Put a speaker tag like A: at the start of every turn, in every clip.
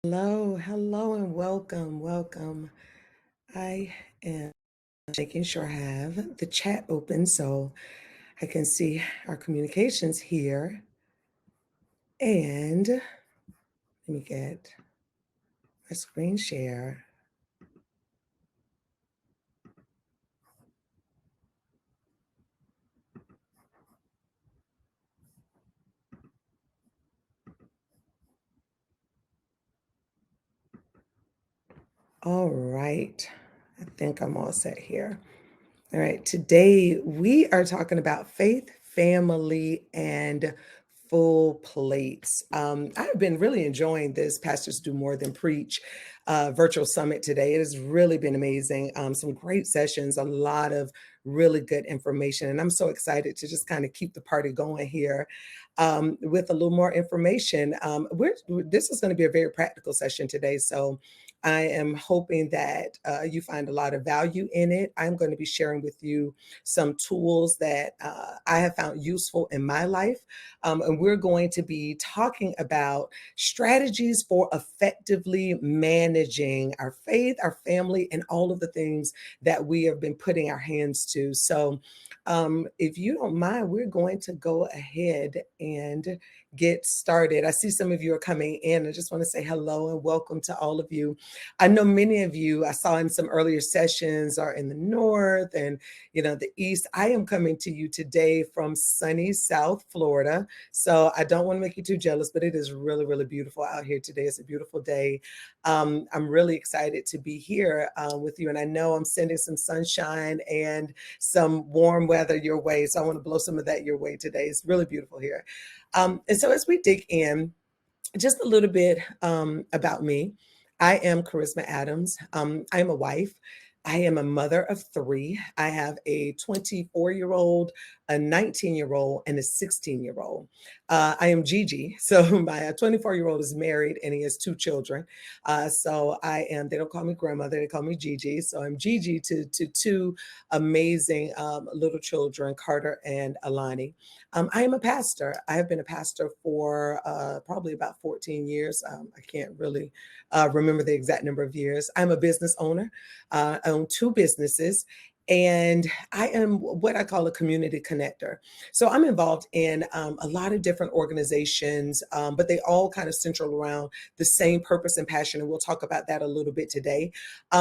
A: Hello, and welcome. I am making sure I have the chat open so I can see our communications here. And let me get my screen share. All right, I think I'm all set here. All right, today we are talking about faith, family, and full plates. I've been really enjoying this Pastors Do More Than Preach virtual summit today. It has really been amazing. Some great sessions, a lot of really good information. And I'm so excited to just kind of keep the party going here with a little more information. This is going to be a very practical session today. So I am hoping that you find a lot of value in it. I'm going to be sharing with you some tools that I have found useful in my life. And we're going to be talking about strategies for effectively managing our faith, our family, and all of the things that we have been putting our hands to. So if you don't mind, we're going to go ahead and get started. I see some of you are coming in. I just want to say hello and welcome to all of you. I know many of you I saw in some earlier sessions are in the north and the east. I am coming to you today from sunny South Florida. So I don't want to make you too jealous, but it is really, really beautiful out here today. It's a beautiful day. I'm really excited to be here with you. And I know I'm sending some sunshine and some warm weather your way. So I want to blow some of that your way today. It's really beautiful here. And so as we dig in, just a little bit about me. I am Charisma Adams. I am a wife. I am a mother of three. I have a 24-year-old, a 19-year-old, and a 16-year-old. I am Gigi. So my 24-year-old is married and he has two children. So they don't call me grandmother, they call me Gigi. So I'm Gigi to two amazing little children, Carter and Alani. I am a pastor. I have been a pastor for probably about 14 years. I can't really remember the exact number of years. I'm a business owner. I own two businesses. And I am what I call a community connector. So I'm involved in a lot of different organizations, but they all kind of central around the same purpose and passion. And we'll talk about that a little bit today.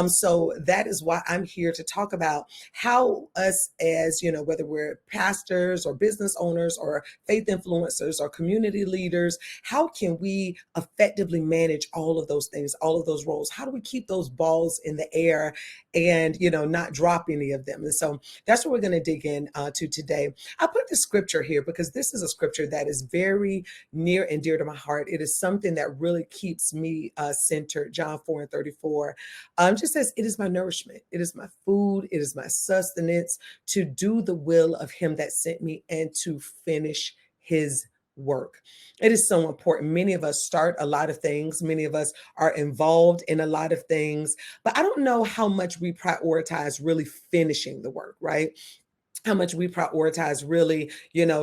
A: So that is why I'm here to talk about how us as, whether we're pastors or business owners or faith influencers or community leaders, how can we effectively manage all of those things, all of those roles? How do we keep those balls in the air and, not drop any of them? And so that's what we're going to dig in to today. I put the scripture here because this is a scripture that is very near and dear to my heart. It is something that really keeps me centered. John 4:34 just says, it is my nourishment. It is my food. It is my sustenance to do the will of him that sent me and to finish his work. It is so important. Many of us start a lot of things. Many of us are involved in a lot of things, but I don't know how much we prioritize really finishing the work, right? How much we prioritize really,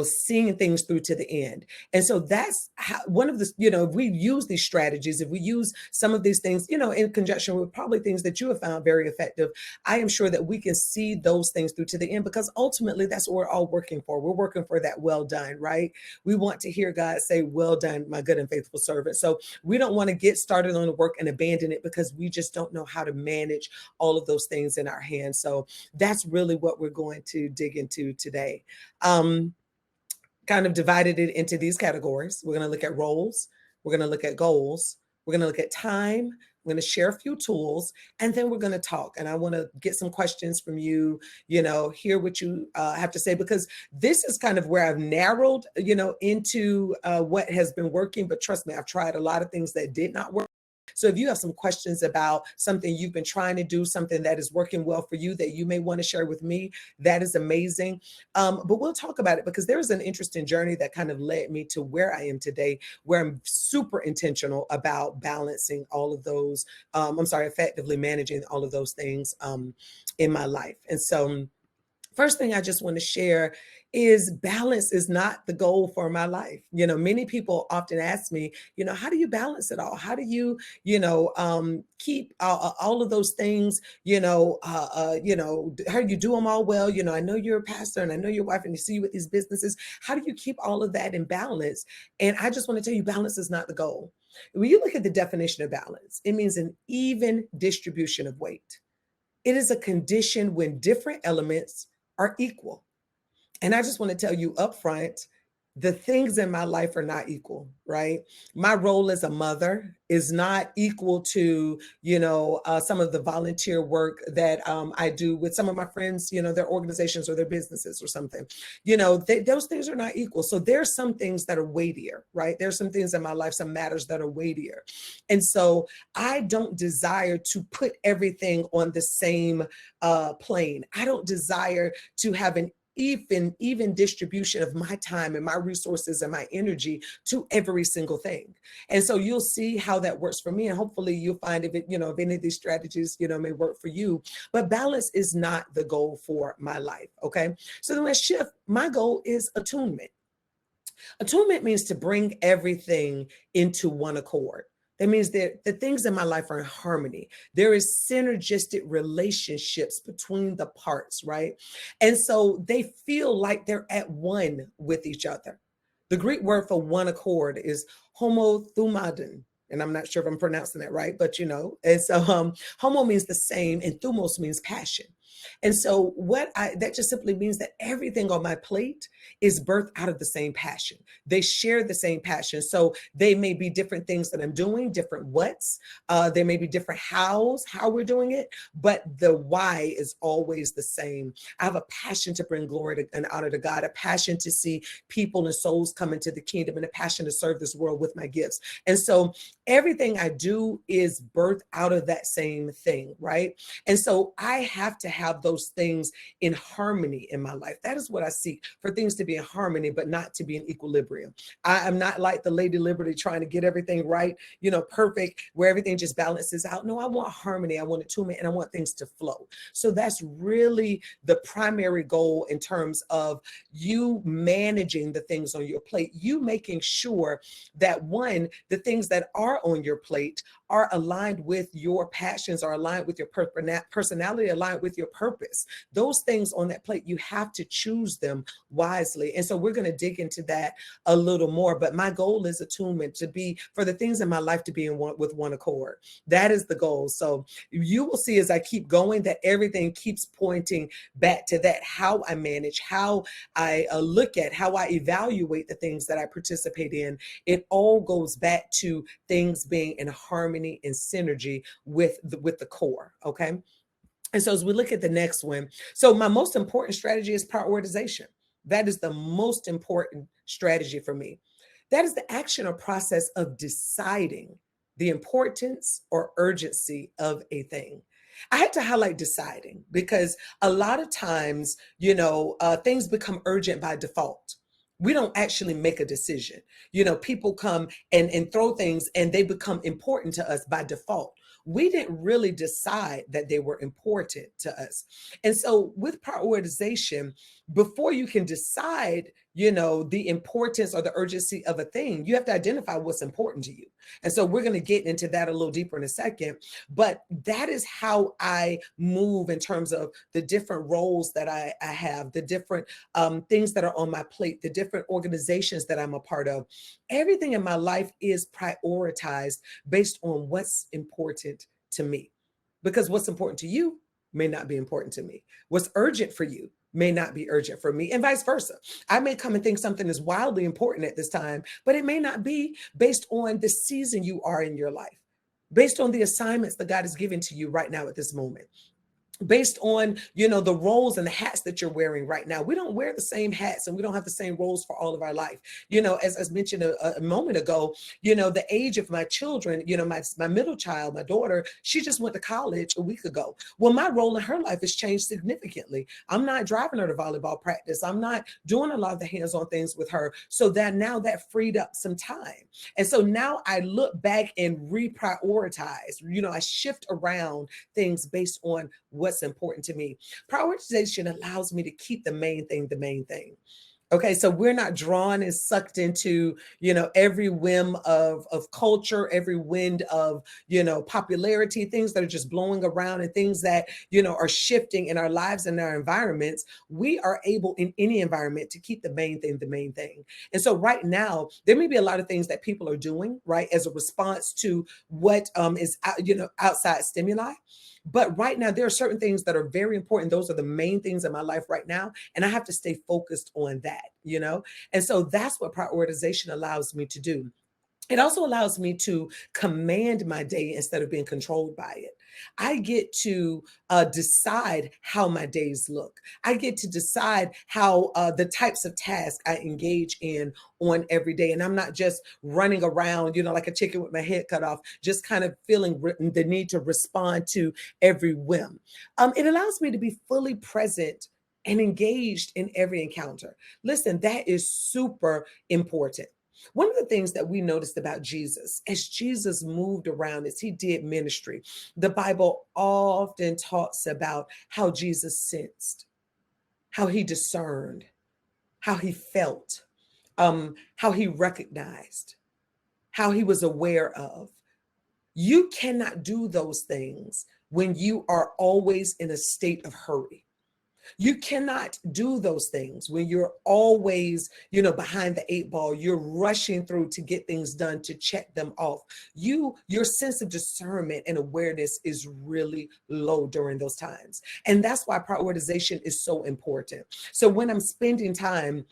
A: seeing things through to the end. And so that's how one of the, if we use these strategies, if we use some of these things, in conjunction with probably things that you have found very effective, I am sure that we can see those things through to the end, because ultimately that's what we're all working for. We're working for that well done, right? We want to hear God say, well done, my good and faithful servant. So we don't want to get started on the work and abandon it because we just don't know how to manage all of those things in our hands. So that's really what we're going to dig into today. Kind of divided it into these categories. We're going to look at roles. We're going to look at goals. We're going to look at time. We're going to share a few tools, and then we're going to talk. And I want to get some questions from you, hear what you have to say, because this is kind of where I've narrowed, into what has been working. But trust me, I've tried a lot of things that did not work. So if you have some questions about something you've been trying to do, something that is working well for you that you may want to share with me, that is amazing. But we'll talk about it, because there is an interesting journey that kind of led me to where I am today, where I'm super intentional about balancing all of those, effectively managing all of those things in my life. And so First thing I just want to share is balance is not the goal for my life. Many people often ask me, how do you balance it all? How do you, keep all of those things, how do you do them all well? I know you're a pastor and I know your wife and you see you with these businesses. How do you keep all of that in balance? And I just want to tell you, balance is not the goal. When you look at the definition of balance, it means an even distribution of weight. It is a condition when different elements are equal. And I just want to tell you up front, the things in my life are not equal, right? My role as a mother is not equal to, some of the volunteer work that I do with some of my friends, their organizations or their businesses or something. Those things are not equal. So there's some things that are weightier, right? There's some things in my life, some matters that are weightier. And so I don't desire to put everything on the same plane. I don't desire to have an even distribution of my time and my resources and my energy to every single thing. And so you'll see how that works for me. And hopefully you'll find if any of these strategies, may work for you. But balance is not the goal for my life. Okay. So then let's shift. My goal is attunement. Attunement means to bring everything into one accord. That means that the things in my life are in harmony. There is synergistic relationships between the parts, right? And so they feel like they're at one with each other. The Greek word for one accord is homothumadon. And I'm not sure if I'm pronouncing that right, but it's homo means the same and thumos means passion. And so that just simply means that everything on my plate is birthed out of the same passion. They share the same passion. So they may be different things that I'm doing, different what's, there may be different how we're doing it, but the why is always the same. I have a passion to bring glory and honor to God, a passion to see people and souls come into the kingdom, and a passion to serve this world with my gifts. And so everything I do is birthed out of that same thing, right? And so I have to have those things in harmony in my life. That is what I seek, for things to be in harmony, but not to be in equilibrium. I am not like the Lady Liberty trying to get everything right, perfect, where everything just balances out. No, I want harmony. I want attunement, and I want things to flow. So that's really the primary goal in terms of you managing the things on your plate, you making sure that one, the things that are on your plate are aligned with your passions, are aligned with your personality, aligned with your purpose. Those things on that plate, you have to choose them wisely. And so we're going to dig into that a little more. But my goal is attunement, to be, for the things in my life to be in one with one accord. That is the goal. So you will see as I keep going that everything keeps pointing back to that, how I manage, how I look at, how I evaluate the things that I participate in. It all goes back to things being in harmony and synergy with the core. Okay. And so as we look at the next one, so my most important strategy is prioritization. That is the most important strategy for me. That is the action or process of deciding the importance or urgency of a thing. I had to highlight deciding because a lot of times, things become urgent by default. We don't actually make a decision. People come and throw things and they become important to us by default. We didn't really decide that they were important to us. And so with prioritization, before you can decide, the importance or the urgency of a thing, you have to identify what's important to you. And so we're going to get into that a little deeper in a second. But that is how I move in terms of the different roles that I have, the different things that are on my plate, the different organizations that I'm a part of. Everything in my life is prioritized based on what's important to me. Because what's important to you may not be important to me. What's urgent for you may not be urgent for me, and vice versa. I may come and think something is wildly important at this time, but it may not be, based on the season you are in your life, based on the assignments that God has given to you right now at this moment, based on, the roles and the hats that you're wearing right now. We don't wear the same hats and we don't have the same roles for all of our life. As mentioned a moment ago, the age of my children, my middle child, my daughter, she just went to college a week ago. Well, my role in her life has changed significantly. I'm not driving her to volleyball practice. I'm not doing a lot of the hands-on things with her. So that freed up some time. And so now I look back and reprioritize, I shift around things based on what what's important to me. Prioritization allows me to keep the main thing the main thing. Okay, so we're not drawn and sucked into, every whim of culture, every wind of, popularity, things that are just blowing around and things that, are shifting in our lives and our environments. We are able in any environment to keep the main thing the main thing. And so right now, there may be a lot of things that people are doing, right, as a response to what is, outside stimuli. But right now, there are certain things that are very important. Those are the main things in my life right now. And I have to stay focused on that. And so that's what prioritization allows me to do. It also allows me to command my day instead of being controlled by it. I get to decide how my days look. I get to decide how the types of tasks I engage in on every day. And I'm not just running around, like a chicken with my head cut off, just kind of feeling the need to respond to every whim. It allows me to be fully present and engaged in every encounter. Listen, that is super important. One of the things that we noticed about Jesus, as Jesus moved around, as he did ministry, the Bible often talks about how Jesus sensed, how he discerned, how he felt, how he recognized, how he was aware of. You cannot do those things when you are always in a state of hurry. You cannot do those things when you're always, behind the eight ball. You're rushing through to get things done, to check them off. Your sense of discernment and awareness is really low during those times. And that's why prioritization is so important. So when I'm spending time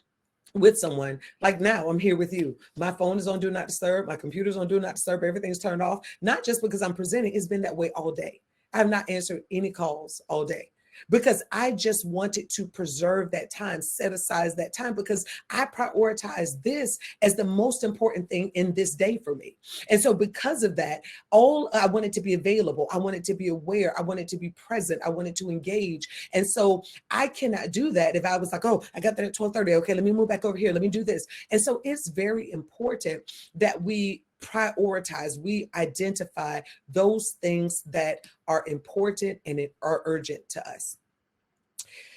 A: with someone, like now I'm here with you, my phone is on do not disturb, my computer's on do not disturb, everything's turned off, not just because I'm presenting. It's been that way all day. I have not answered any calls all day because I just wanted to preserve that time, set aside that time, because I prioritize this as the most important thing in this day for me. And so because of that, all I wanted to be available, I wanted to be aware, I wanted to be present, I wanted to engage. And so I cannot do that if I was like, oh, I got that at 12:30. Okay, let me move back over here. Let me do this. And so it's very important that we prioritize, we identify those things that are important and are urgent to us.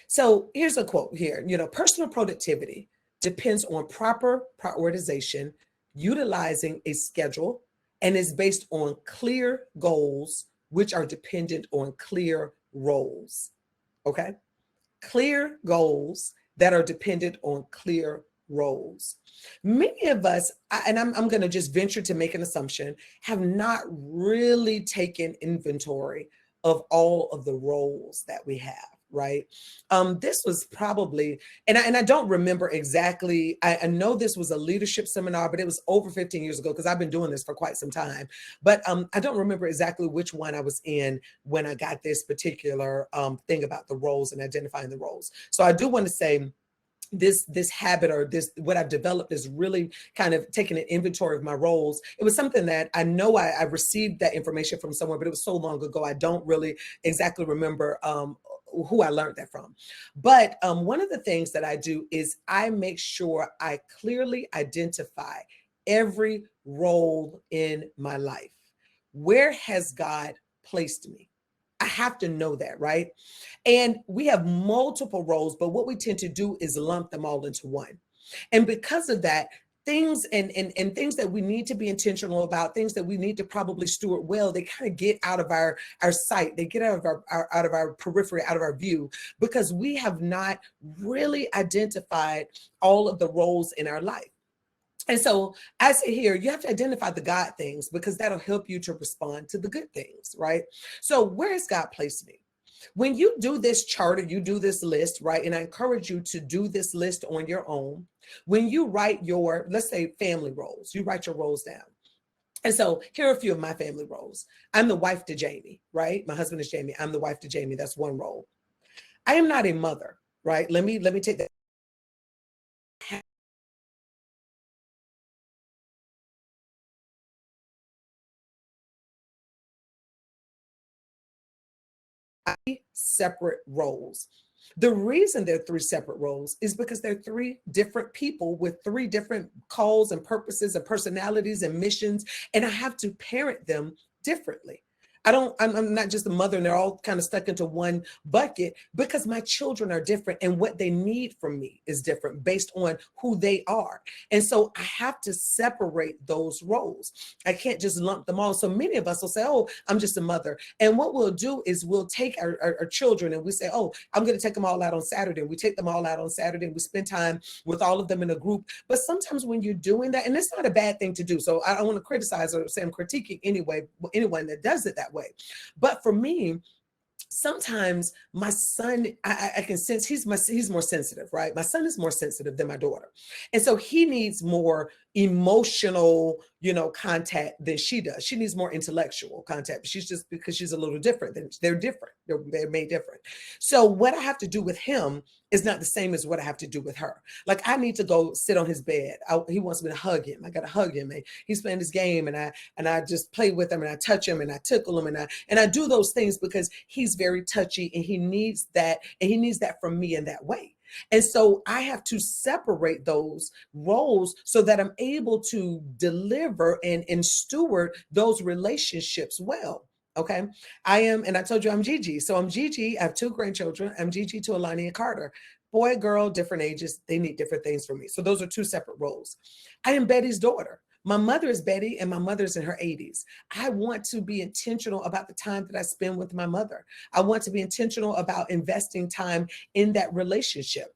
A: So here's a quote here, personal productivity depends on proper prioritization, utilizing a schedule, and is based on clear goals, which are dependent on clear roles. Okay? Clear goals that are dependent on clear roles. Many of us, and I'm going to just venture to make an assumption, have not really taken inventory of all of the roles that we have. Right. This was probably, and I don't remember exactly. I know this was a leadership seminar, but it was over 15 years ago because I've been doing this for quite some time. But I don't remember exactly which one I was in when I got this particular thing about the roles and identifying the roles. So I do want to say, this habit, or this, what I've developed, is really kind of taking an inventory of my roles. It was something that I know I received that information from somewhere, but it was so long ago I don't really exactly remember who I learned that from. But one of the things that I do is I make sure I clearly identify every role in my life. Where has God placed me? I have to know that, right? And we have multiple roles, but what we tend to do is lump them all into one. And because of that, things and things that we need to be intentional about, things that we need to probably steward well, they kind of get out of our sight, they get out of our periphery, out of our view, because we have not really identified all of the roles in our life. And so I say here, you have to identify the God things, because that'll help you to respond to the good things, right? So where has God placed me? When you do this chart, or you do this list, right? And I encourage you to do this list on your own. When you write your, let's say, family roles, you write your roles down. And so here are a few of my family roles. I'm the wife to Jamie, right? My husband is Jamie. I'm the wife to Jamie. That's one role. I am not a mother, right? Let me take that. Separate roles. The reason they're three separate roles is because they're three different people with three different calls and purposes and personalities and missions, and I have to parent them differently. I'm not just a mother and they're all kind of stuck into one bucket, because my children are different and what they need from me is different based on who they are. And so I have to separate those roles. I can't just lump them all. So many of us will say, oh, I'm just a mother. And what we'll do is we'll take our children and we say, oh, I'm going to take them all out on Saturday. We take them all out on Saturday and we spend time with all of them in a group. But sometimes when you're doing that, and it's not a bad thing to do. So I don't want to criticize or say I'm critiquing anyone that does it that way. But for me, sometimes my son, I can sense he's more sensitive, right? My son is more sensitive than my daughter. And so he needs more emotional, contact than she does. She needs more intellectual contact. She's just, because she's a little different, they're different. They're made different. So what I have to do with him is not the same as what I have to do with her. Like, I need to go sit on his bed. He wants me to hug him. I got to hug him. And he's playing this game, and I just play with him, and I touch him, and I tickle him, and I do those things because he's very touchy, and he needs that from me in that way. And so I have to separate those roles so that I'm able to deliver and steward those relationships well. Okay. And I told you I'm Gigi. So I'm Gigi. I have 2 grandchildren. I'm Gigi to Alani and Carter. Boy, girl, different ages. They need different things from me. So those are 2 separate roles. I am Betty's daughter. My mother is Betty, and my mother's in her 80s. I want to be intentional about the time that I spend with my mother. I want to be intentional about investing time in that relationship.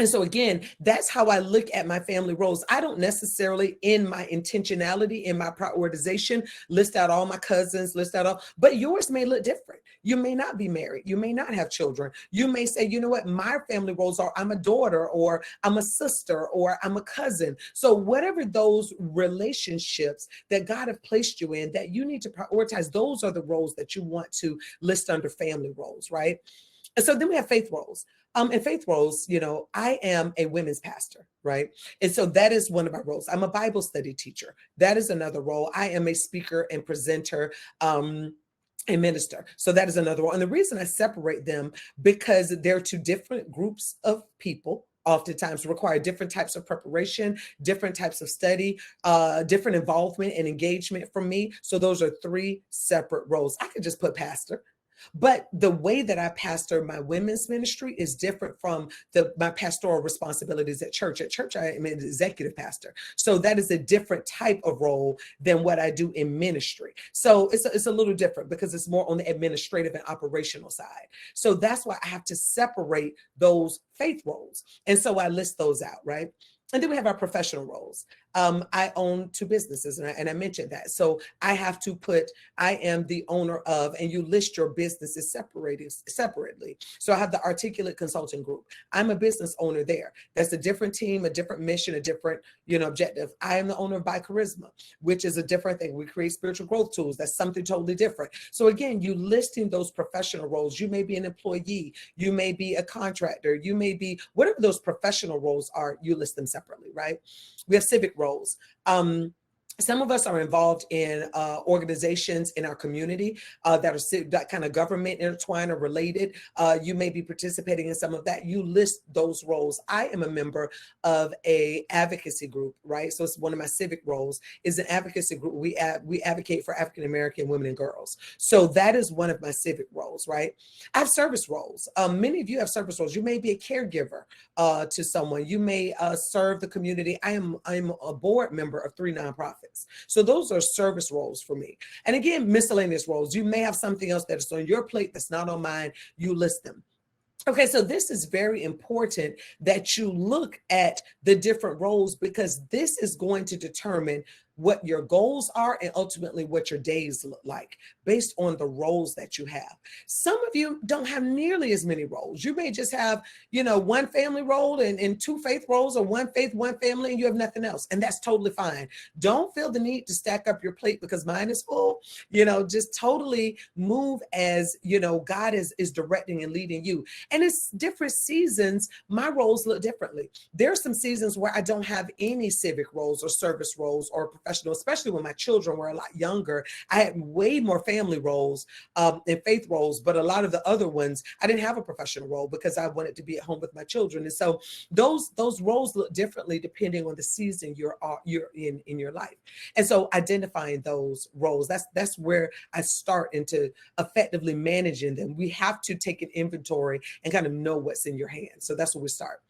A: And so again, that's how I look at my family roles. I don't necessarily, in my intentionality, in my prioritization, list out all my cousins, but yours may look different. You may not be married. You may not have children. You may say, you know what, my family roles are, I'm a daughter, or I'm a sister, or I'm a cousin. So whatever those relationships that God have placed you in that you need to prioritize, those are the roles that you want to list under family roles, right? And so then we have faith roles. In faith roles, I am a women's pastor, right? And so that is one of my roles. I'm a Bible study teacher. That is another role. I am a speaker and presenter, a minister. So that is another role. And the reason I separate them, because they're 2 different groups of people, oftentimes require different types of preparation, different types of study, different involvement and engagement from me. So those are 3 separate roles. I could just put pastor. But the way that I pastor my women's ministry is different from my pastoral responsibilities at church. At church, I am an executive pastor. So that is a different type of role than what I do in ministry. So it's a little different because it's more on the administrative and operational side. So that's why I have to separate those faith roles. And so I list those out, right? And then we have our professional roles. I own 2 businesses, and I mentioned that. So I have to put, I am the owner of, and you list your businesses separately. So I have the Articulate Consulting Group. I'm a business owner there. That's a different team, a different mission, a different, objective. I am the owner of By Charisma, which is a different thing. We create spiritual growth tools. That's something totally different. So again, you listing those professional roles. You may be an employee. You may be a contractor. You may be, whatever those professional roles are, you list them separately, right? We have civic roles. Some of us are involved in organizations in our community that are that kind of government intertwined or related. You may be participating in some of that. You list those roles. I am a member of a advocacy group, right? So it's one of my civic roles is an advocacy group. We advocate for African American women and girls. So that is one of my civic roles, right? I have service roles. Many of you have service roles. You may be a caregiver to someone. You may serve the community. I'm a board member of 3 nonprofits. So those are service roles for me. And again, miscellaneous roles. You may have something else that is on your plate that's not on mine. You list them. Okay, so this is very important that you look at the different roles, because this is going to determine what your goals are and ultimately what your days look like based on the roles that you have. Some of you don't have nearly as many roles. You may just have, 1 family role and 2 faith roles, or 1 faith, 1 family, and you have nothing else. And that's totally fine. Don't feel the need to stack up your plate because mine is full. Just totally move as, God is directing and leading you. And it's different seasons. My roles look differently. There are some seasons where I don't have any civic roles or service roles or professional professional, especially when my children were a lot younger. I had way more family roles and faith roles, but a lot of the other ones, I didn't have a professional role because I wanted to be at home with my children. And so those roles look differently depending on the season you're in your life. And so identifying those roles, that's where I start into effectively managing them. We have to take an inventory and kind of know what's in your hands. So that's where we start.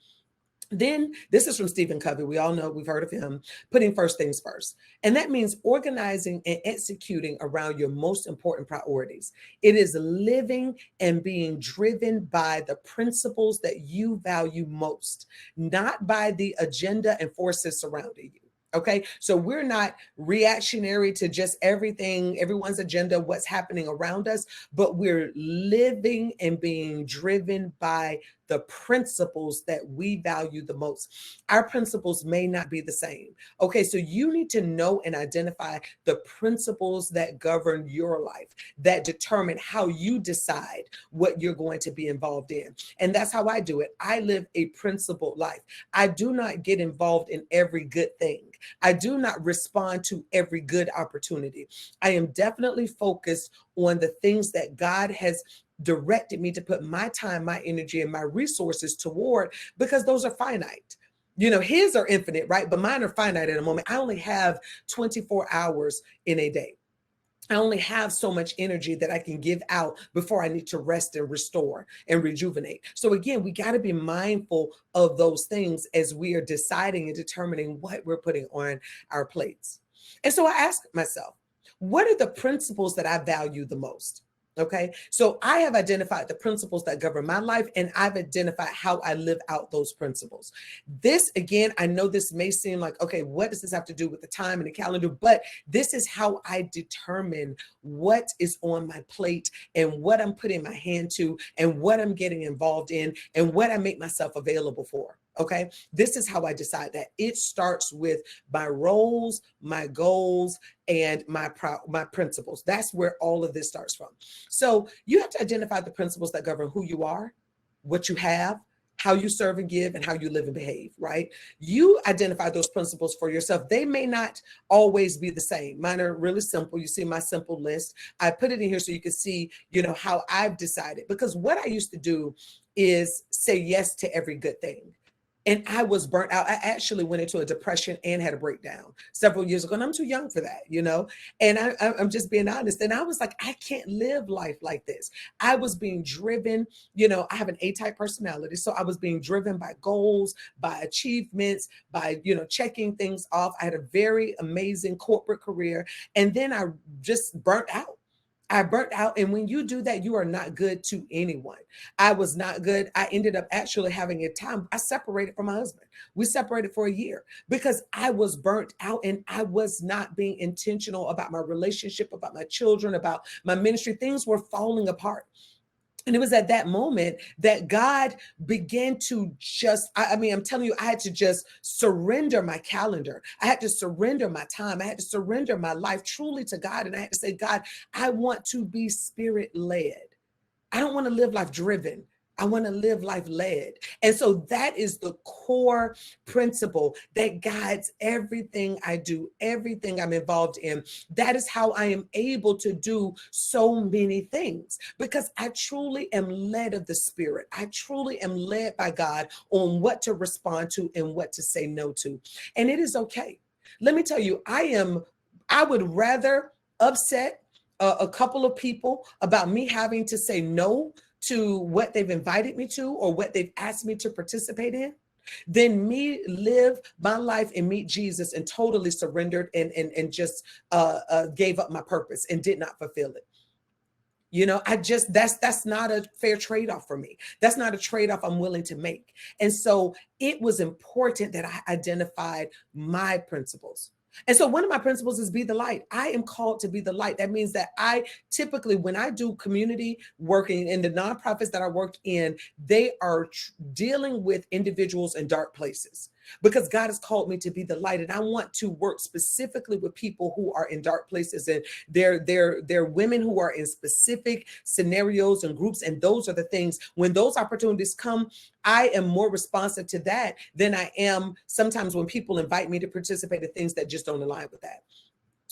A: Then this is from Stephen Covey. We all know, we've heard of him, putting first things first. And that means organizing and executing around your most important priorities. It is living and being driven by the principles that you value most, not by the agenda and forces surrounding you. Okay, so we're not reactionary to just everything, everyone's agenda, what's happening around us, but we're living and being driven by the principles that we value the most. Our principles may not be the same. Okay, so you need to know and identify the principles that govern your life, that determine how you decide what you're going to be involved in. And that's how I do it. I live a principled life. I do not get involved in every good thing. I do not respond to every good opportunity. I am definitely focused on the things that God has directed me to put my time, my energy, and my resources toward, because those are finite. You know, his are infinite, right? But mine are finite at a moment. I only have 24 hours in a day. I only have so much energy that I can give out before I need to rest and restore and rejuvenate. So again, we got to be mindful of those things as we are deciding and determining what we're putting on our plates. And so I ask myself, what are the principles that I value the most? Okay, so I have identified the principles that govern my life, and I've identified how I live out those principles. This, again, I know this may seem like, okay, what does this have to do with the time and the calendar? But this is how I determine what is on my plate and what I'm putting my hand to and what I'm getting involved in and what I make myself available for. Okay, this is how I decide that. It starts with my roles, my goals, and my principles. That's where all of this starts from. So you have to identify the principles that govern who you are, what you have, how you serve and give, and how you live and behave, right? You identify those principles for yourself. They may not always be the same. Mine are really simple. You see my simple list. I put it in here so you can see, you know, how I've decided. Because what I used to do is say yes to every good thing. And I was burnt out. I actually went into a depression and had a breakdown several years ago. And I'm too young for that, you know? And I'm just being honest. And I was like, I can't live life like this. I was being driven, you know, I have an A-type personality. So I was being driven by goals, by achievements, by, you know, checking things off. I had a very amazing corporate career. And then I just burnt out. I burnt out. And when you do that, you are not good to anyone. I was not good. I ended up actually having a time. I separated from my husband. We separated for a year because I was burnt out and I was not being intentional about my relationship, about my children, about my ministry. Things were falling apart. And it was at that moment that God began to just, I mean, I'm telling you, I had to just surrender my calendar. I had to surrender my time. I had to surrender my life truly to God. And I had to say, God, I want to be spirit led. I don't want to live life driven. I want to live life led. And so that is the core principle that guides everything I do, everything I'm involved in. That is how I am able to do so many things because I truly am led of the Spirit. I truly am led by God on what to respond to and what to say no to. And it is okay. Let me tell you, I would rather upset a couple of people about me having to say no to what they've invited me to or what they've asked me to participate in, than me live my life and meet Jesus and totally surrendered and just gave up my purpose and did not fulfill it. You know, that's not a fair trade-off for me. That's not a trade-off I'm willing to make. And so it was important that I identified my principles. And so one of my principles is be the light. I am called to be the light. That means that I typically, when I do community working in the nonprofits that I worked in, they are dealing with individuals in dark places. because God has called me to be the light. And I want to work specifically with people who are in dark places. And they're women who are in specific scenarios and groups. And those are the things, when those opportunities come, I am more responsive to that than I am sometimes when people invite me to participate in things that just don't align with that.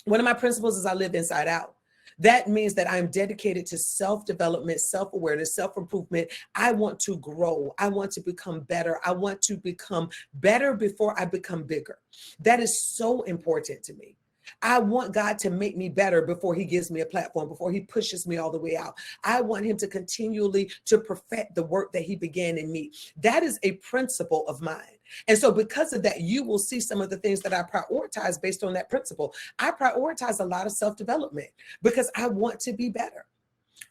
A: One of my principles is I live inside out. That means that I'm dedicated to self-development, self-awareness, self-improvement. I want to grow. I want to become better. I want to become better before I become bigger. That is so important to me. I want God to make me better before he gives me a platform, before he pushes me all the way out. I want him to continually to perfect the work that he began in me. That is a principle of mine. And so because of that, you will see some of the things that I prioritize based on that principle. I prioritize a lot of self-development because I want to be better.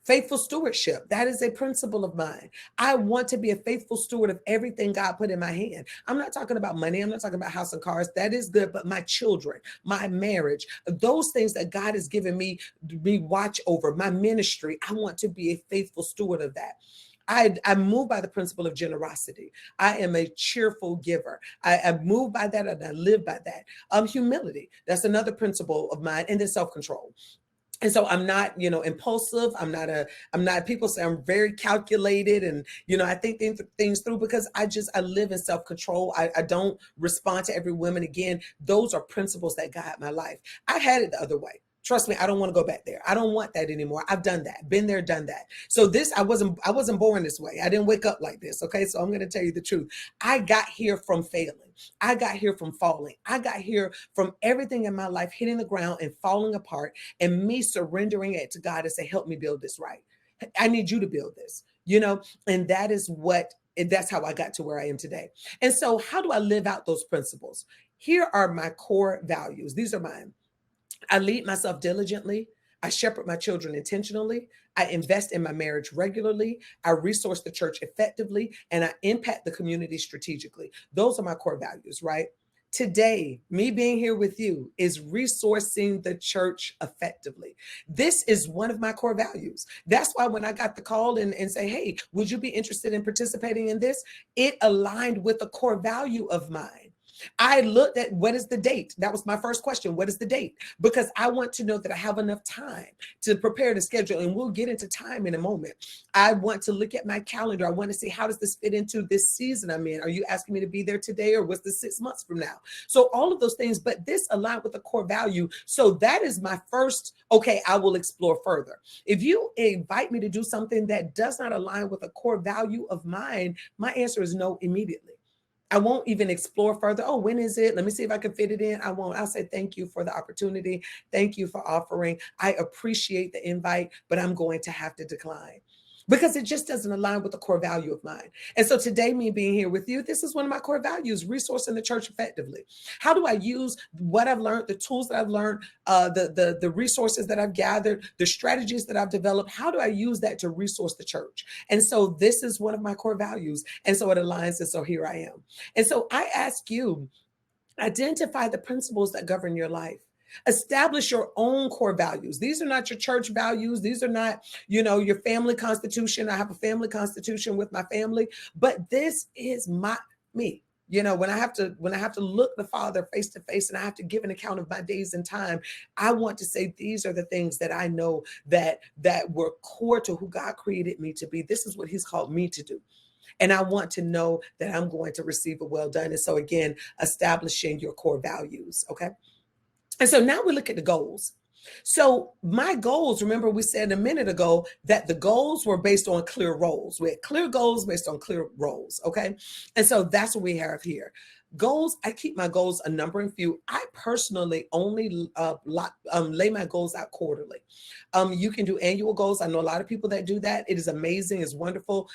A: Faithful stewardship, that is a principle of mine. I want to be a faithful steward of everything God put in my hand. I'm not talking about money. I'm not talking about house and cars. That is good. But my children, my marriage, those things that God has given me to be watch over, my ministry, I want to be a faithful steward of that. I move by the principle of generosity. I am a cheerful giver. I move by that and I live by that. Humility, that's another principle of mine. And then self-control. And so I'm not, impulsive. I'm not, people say I'm very calculated and, I think things through because I live in self-control. I don't respond to every woman. Again, those are principles that guide my life. I had it the other way. Trust me, I don't want to go back there. I don't want that anymore. I've done that, been there, done that. So I wasn't born this way. I didn't wake up like this. Okay. So I'm going to tell you the truth. I got here from failing. I got here from falling. I got here from everything in my life hitting the ground and falling apart and me surrendering it to God and say, help me build this right. I need you to build this, and that's how I got to where I am today. And so how do I live out those principles? Here are my core values. These are mine. I lead myself diligently. I shepherd my children intentionally. I invest in my marriage regularly. I resource the church effectively, and I impact the community strategically. Those are my core values, right? Today, me being here with you is resourcing the church effectively. This is one of my core values. That's why when I got the call and say, hey, would you be interested in participating in this? It aligned with a core value of mine. I looked at what is the date? That was my first question. What is the date? Because I want to know that I have enough time to prepare the schedule. And we'll get into time in a moment. I want to look at my calendar. I want to see, how does this fit into this season I'm in? Are you asking me to be there today or was this 6 months from now? So all of those things, but this aligned with a core value. So that is my first, okay, I will explore further. If you invite me to do something that does not align with a core value of mine, my answer is no immediately. I won't even explore further. Oh, when is it? Let me see if I can fit it in. I won't. I'll say thank you for the opportunity. Thank you for offering. I appreciate the invite, but I'm going to have to decline because it just doesn't align with the core value of mine. And so today, me being here with you, this is one of my core values, resourcing the church effectively. How do I use what I've learned, the tools that I've learned, the resources that I've gathered, the strategies that I've developed? How do I use that to resource the church? And so this is one of my core values. And so it aligns. And so here I am. And so I ask you, identify the principles that govern your life. Establish your own core values. These are not your church values. These are not, your family constitution. I have a family constitution with my family, but this is me. When I have to look the Father face to face and I have to give an account of my days and time, I want to say these are the things that I know that were core to who God created me to be. This is what he's called me to do. And I want to know that I'm going to receive a well done. And so again, establishing your core values. Okay. And so now we look at the goals. So my goals, remember we said a minute ago that the goals were based on clear roles. We had clear goals based on clear roles. Okay. And so that's what we have here. Goals, I keep my goals a number and few. I personally only lay my goals out quarterly. You can do annual goals. I know a lot of people that do that. It is amazing. It's wonderful.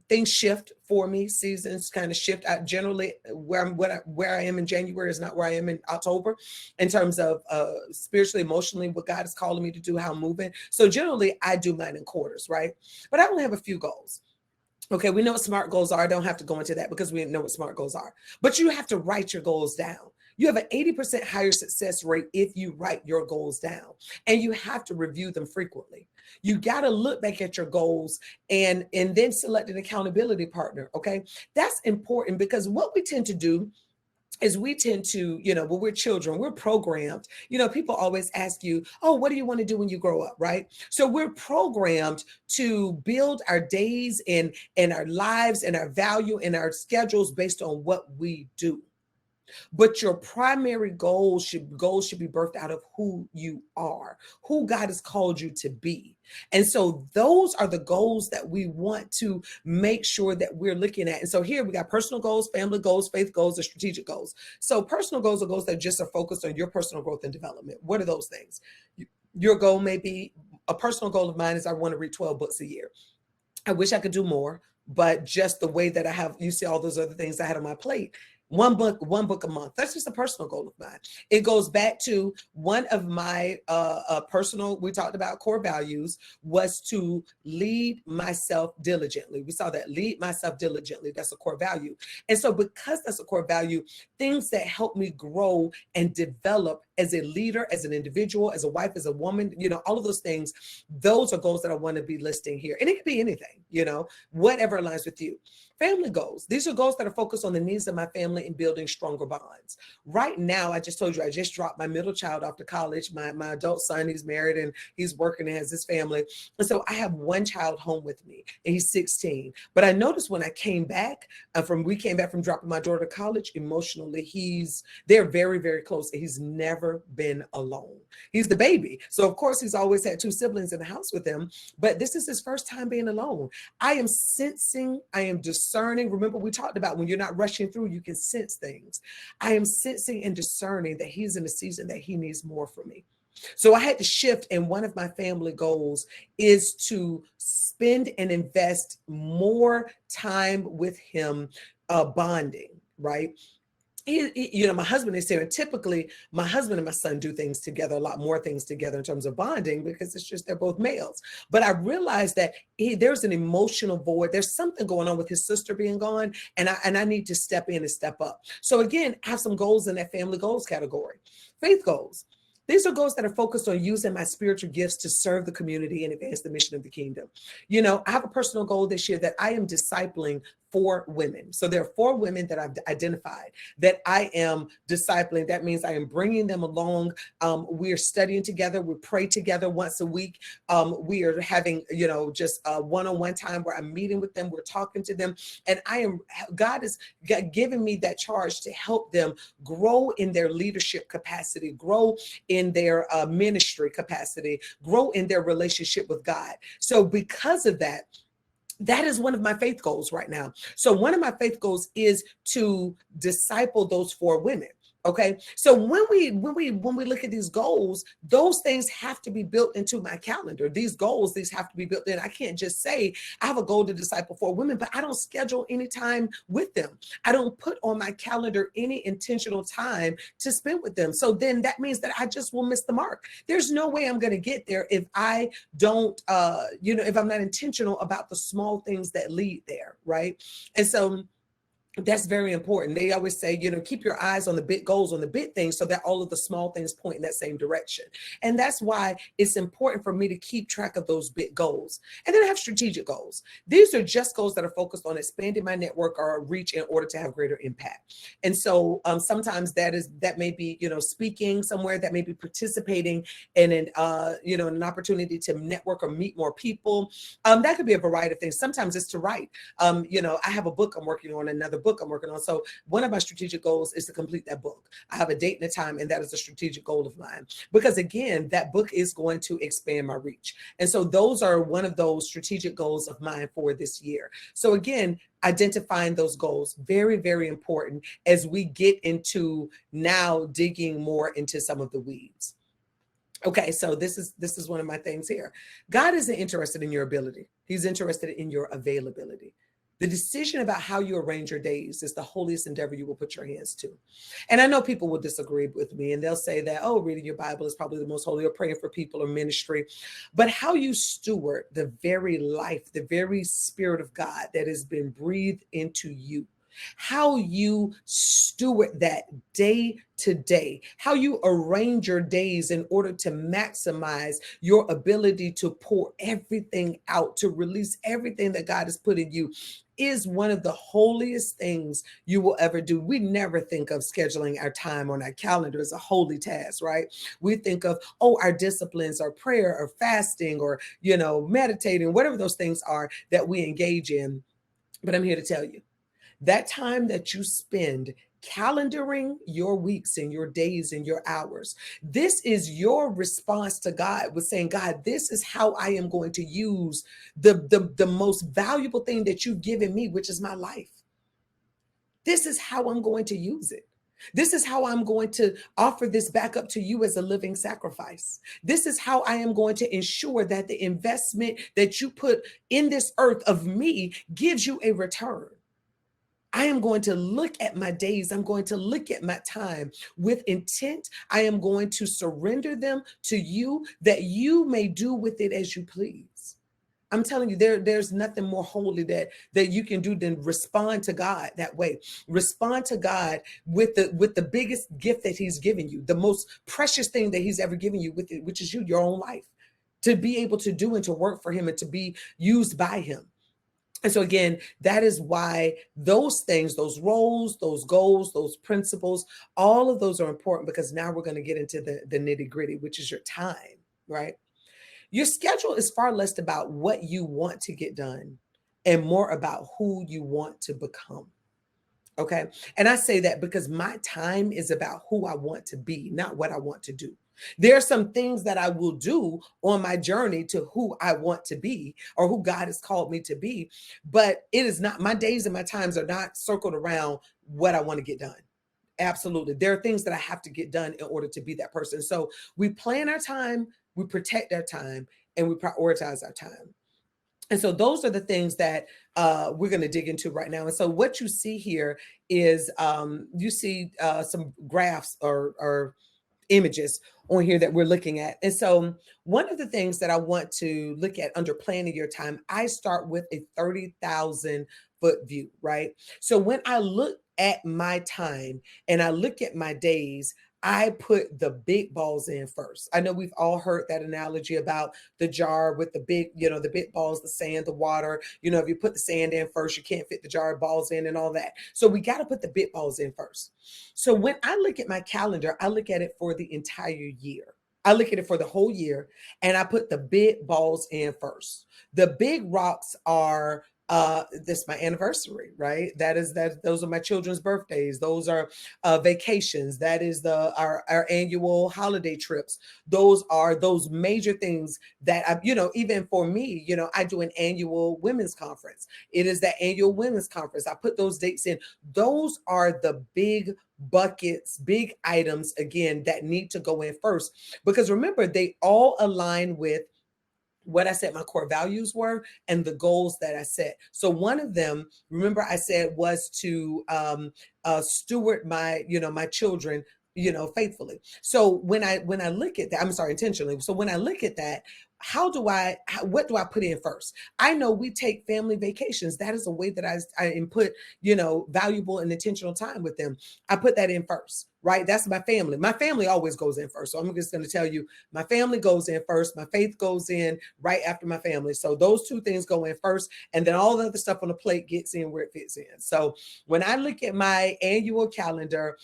A: Things shift for me. Seasons kind of shift. Generally, where I am in January is not where I am in October, in terms of spiritually, emotionally, what God is calling me to do, how I'm moving. So generally, I do mine in quarters, right? But I only have a few goals. Okay, we know what SMART goals are. I don't have to go into that because we know what SMART goals are. But you have to write your goals down. You have an 80% higher success rate if you write your goals down, and you have to review them frequently. You got to look back at your goals and then select an accountability partner. Okay. That's important because what we tend to do is we tend to, when we're children, we're programmed. People always ask you, oh, what do you want to do when you grow up, right? So we're programmed to build our days and our lives and our value and our schedules based on what we do. But your primary goals should be birthed out of who you are, who God has called you to be. And so those are the goals that we want to make sure that we're looking at. And so here we got personal goals, family goals, faith goals, and strategic goals. So personal goals are goals that just are focused on your personal growth and development. What are those things? Your goal may be, a personal goal of mine is I want to read 12 books a year. I wish I could do more, but just the way that I have, you see all those other things I had on my plate. One book a month. That's just a personal goal of mine. It goes back to one of my personal, we talked about core values, was to lead myself diligently. We saw that, lead myself diligently. That's a core value. And so because that's a core value, things that help me grow and develop as a leader, as an individual, as a wife, as a woman, all of those things, those are goals that I want to be listing here. And it could be anything, whatever aligns with you. Family goals. These are goals that are focused on the needs of my family and building stronger bonds. Right now, I just told you, I just dropped my middle child off to college. My adult son, he's married and he's working and has his family. And so I have one child home with me and he's 16. But I noticed when I came back we came back from dropping my daughter to college, emotionally, they're very, very close. He's never been alone. He's the baby. So of course he's always had two siblings in the house with him, but this is his first time being alone. I am sensing, I am discerning. Remember, we talked about when you're not rushing through, you can sense things. I am sensing and discerning that he's in a season that he needs more from me. So I had to shift, and one of my family goals is to spend and invest more time with him, bonding, right? My husband is here, and typically my husband and my son do things together, a lot more things together in terms of bonding, because it's just they're both males. But I realized that there's an emotional void. There's something going on with his sister being gone, and I need to step in and step up. So again, I have some goals in that family goals category. Faith goals. These are goals that are focused on using my spiritual gifts to serve the community and advance the mission of the kingdom. I have a personal goal this year that I am discipling 4 women. So there are 4 women that I've identified that I am discipling. That means I am bringing them along. We are studying together. We pray together once a week. We are having, just a one-on-one time where I'm meeting with them. We're talking to them. And God has given me that charge to help them grow in their leadership capacity, grow in their ministry capacity, grow in their relationship with God. So because of that, that is one of my faith goals right now. So one of my faith goals is to disciple those 4 women. Okay. So when we look at these goals, those things have to be built into my calendar. These goals, these have to be built in. I can't just say I have a goal to disciple 4 women, but I don't schedule any time with them. I don't put on my calendar any intentional time to spend with them. So then that means that I just will miss the mark. There's no way I'm going to get there if I don't, if I'm not intentional about the small things that lead there. Right. And so that's very important. They always say, keep your eyes on the big goals, on the big things, so that all of the small things point in that same direction. And that's why it's important for me to keep track of those big goals. And then I have strategic goals. These are just goals that are focused on expanding my network or reach in order to have greater impact. And so sometimes that may be, speaking somewhere, that may be participating in an opportunity to network or meet more people. That could be a variety of things. Sometimes it's to write. I have a book I'm working on, another book I'm working on. So one of my strategic goals is to complete that book. I have a date and a time, and that is a strategic goal of mine, because again, that book is going to expand my reach. And so those are one of those strategic goals of mine for this year. So again, identifying those goals, very, very important as we get into now digging more into some of the weeds. Okay, so this is one of my things here. God isn't interested in your ability. He's interested in your availability. The decision about how you arrange your days is the holiest endeavor you will put your hands to. And I know people will disagree with me, and they'll say that, oh, reading your Bible is probably the most holy, or praying for people, or ministry. But how you steward the very life, the very Spirit of God that has been breathed into you how you steward that day to day, how you arrange your days in order to maximize your ability to pour everything out, to release everything that God has put in you, is one of the holiest things you will ever do. We never think of scheduling our time on our calendar as a holy task, right? We think of, oh, our disciplines or prayer or fasting or, meditating, whatever those things are that we engage in. But I'm here to tell you, that time that you spend calendaring your weeks and your days and your hours, this is your response to God with saying, God, this is how I am going to use the most valuable thing that you've given me, which is my life. This is how I'm going to use it. This is how I'm going to offer this back up to you as a living sacrifice. This is how I am going to ensure that the investment that you put in this earth of me gives you a return. I am going to look at my days. I'm going to look at my time with intent. I am going to surrender them to you that you may do with it as you please. I'm telling you, there's nothing more holy that you can do than respond to God that way. Respond to God with the biggest gift that he's given you, the most precious thing that he's ever given you, with it, which is you, your own life, to be able to do and to work for him and to be used by him. And so again, that is why those things, those roles, those goals, those principles, all of those are important, because now we're going to get into the nitty gritty, which is your time, right? Your schedule is far less about what you want to get done and more about who you want to become. Okay. And I say that because my time is about who I want to be, not what I want to do. There are some things that I will do on my journey to who I want to be or who God has called me to be. But it is not, my days and my times are not circled around what I want to get done. Absolutely. There are things that I have to get done in order to be that person. So we plan our time, we protect our time, and we prioritize our time. And so those are the things that we're going to dig into right now. And so what you see here is you see some graphs or images on here that we're looking at. And so one of the things that I want to look at under planning your time, I start with a 30,000 foot view, right? So when I look at my time and I look at my days, I put the big balls in first. I know we've all heard that analogy about the jar with the big, the big balls, the sand, the water. If you put the sand in first, you can't fit the jar of balls in and all that. So we got to put the big balls in first. So when I look at my calendar, I look at it for the entire year. I look at it for the whole year, and I put the big balls in first. The big rocks are this my anniversary, right? Those are my children's birthdays. Those are vacations. That is our annual holiday trips. Those are those major things that even for me, I do an annual women's conference. It is that annual women's conference. I put those dates in. Those are the big buckets, big items, again, that need to go in first, because remember, they all align with what I said my core values were and the goals that I set. So one of them, remember I said, was to steward my children, faithfully. So when I look at that, I'm sorry, intentionally. So when I look at that, what do I put in first? I know we take family vacations. That is a way that I input, valuable and intentional time with them. I put that in first, right? That's my family. My family always goes in first. So I'm just going to tell you, my family goes in first. My faith goes in right after my family. So those two things go in first. And then all the other stuff on the plate gets in where it fits in. So when I look at my annual calendar,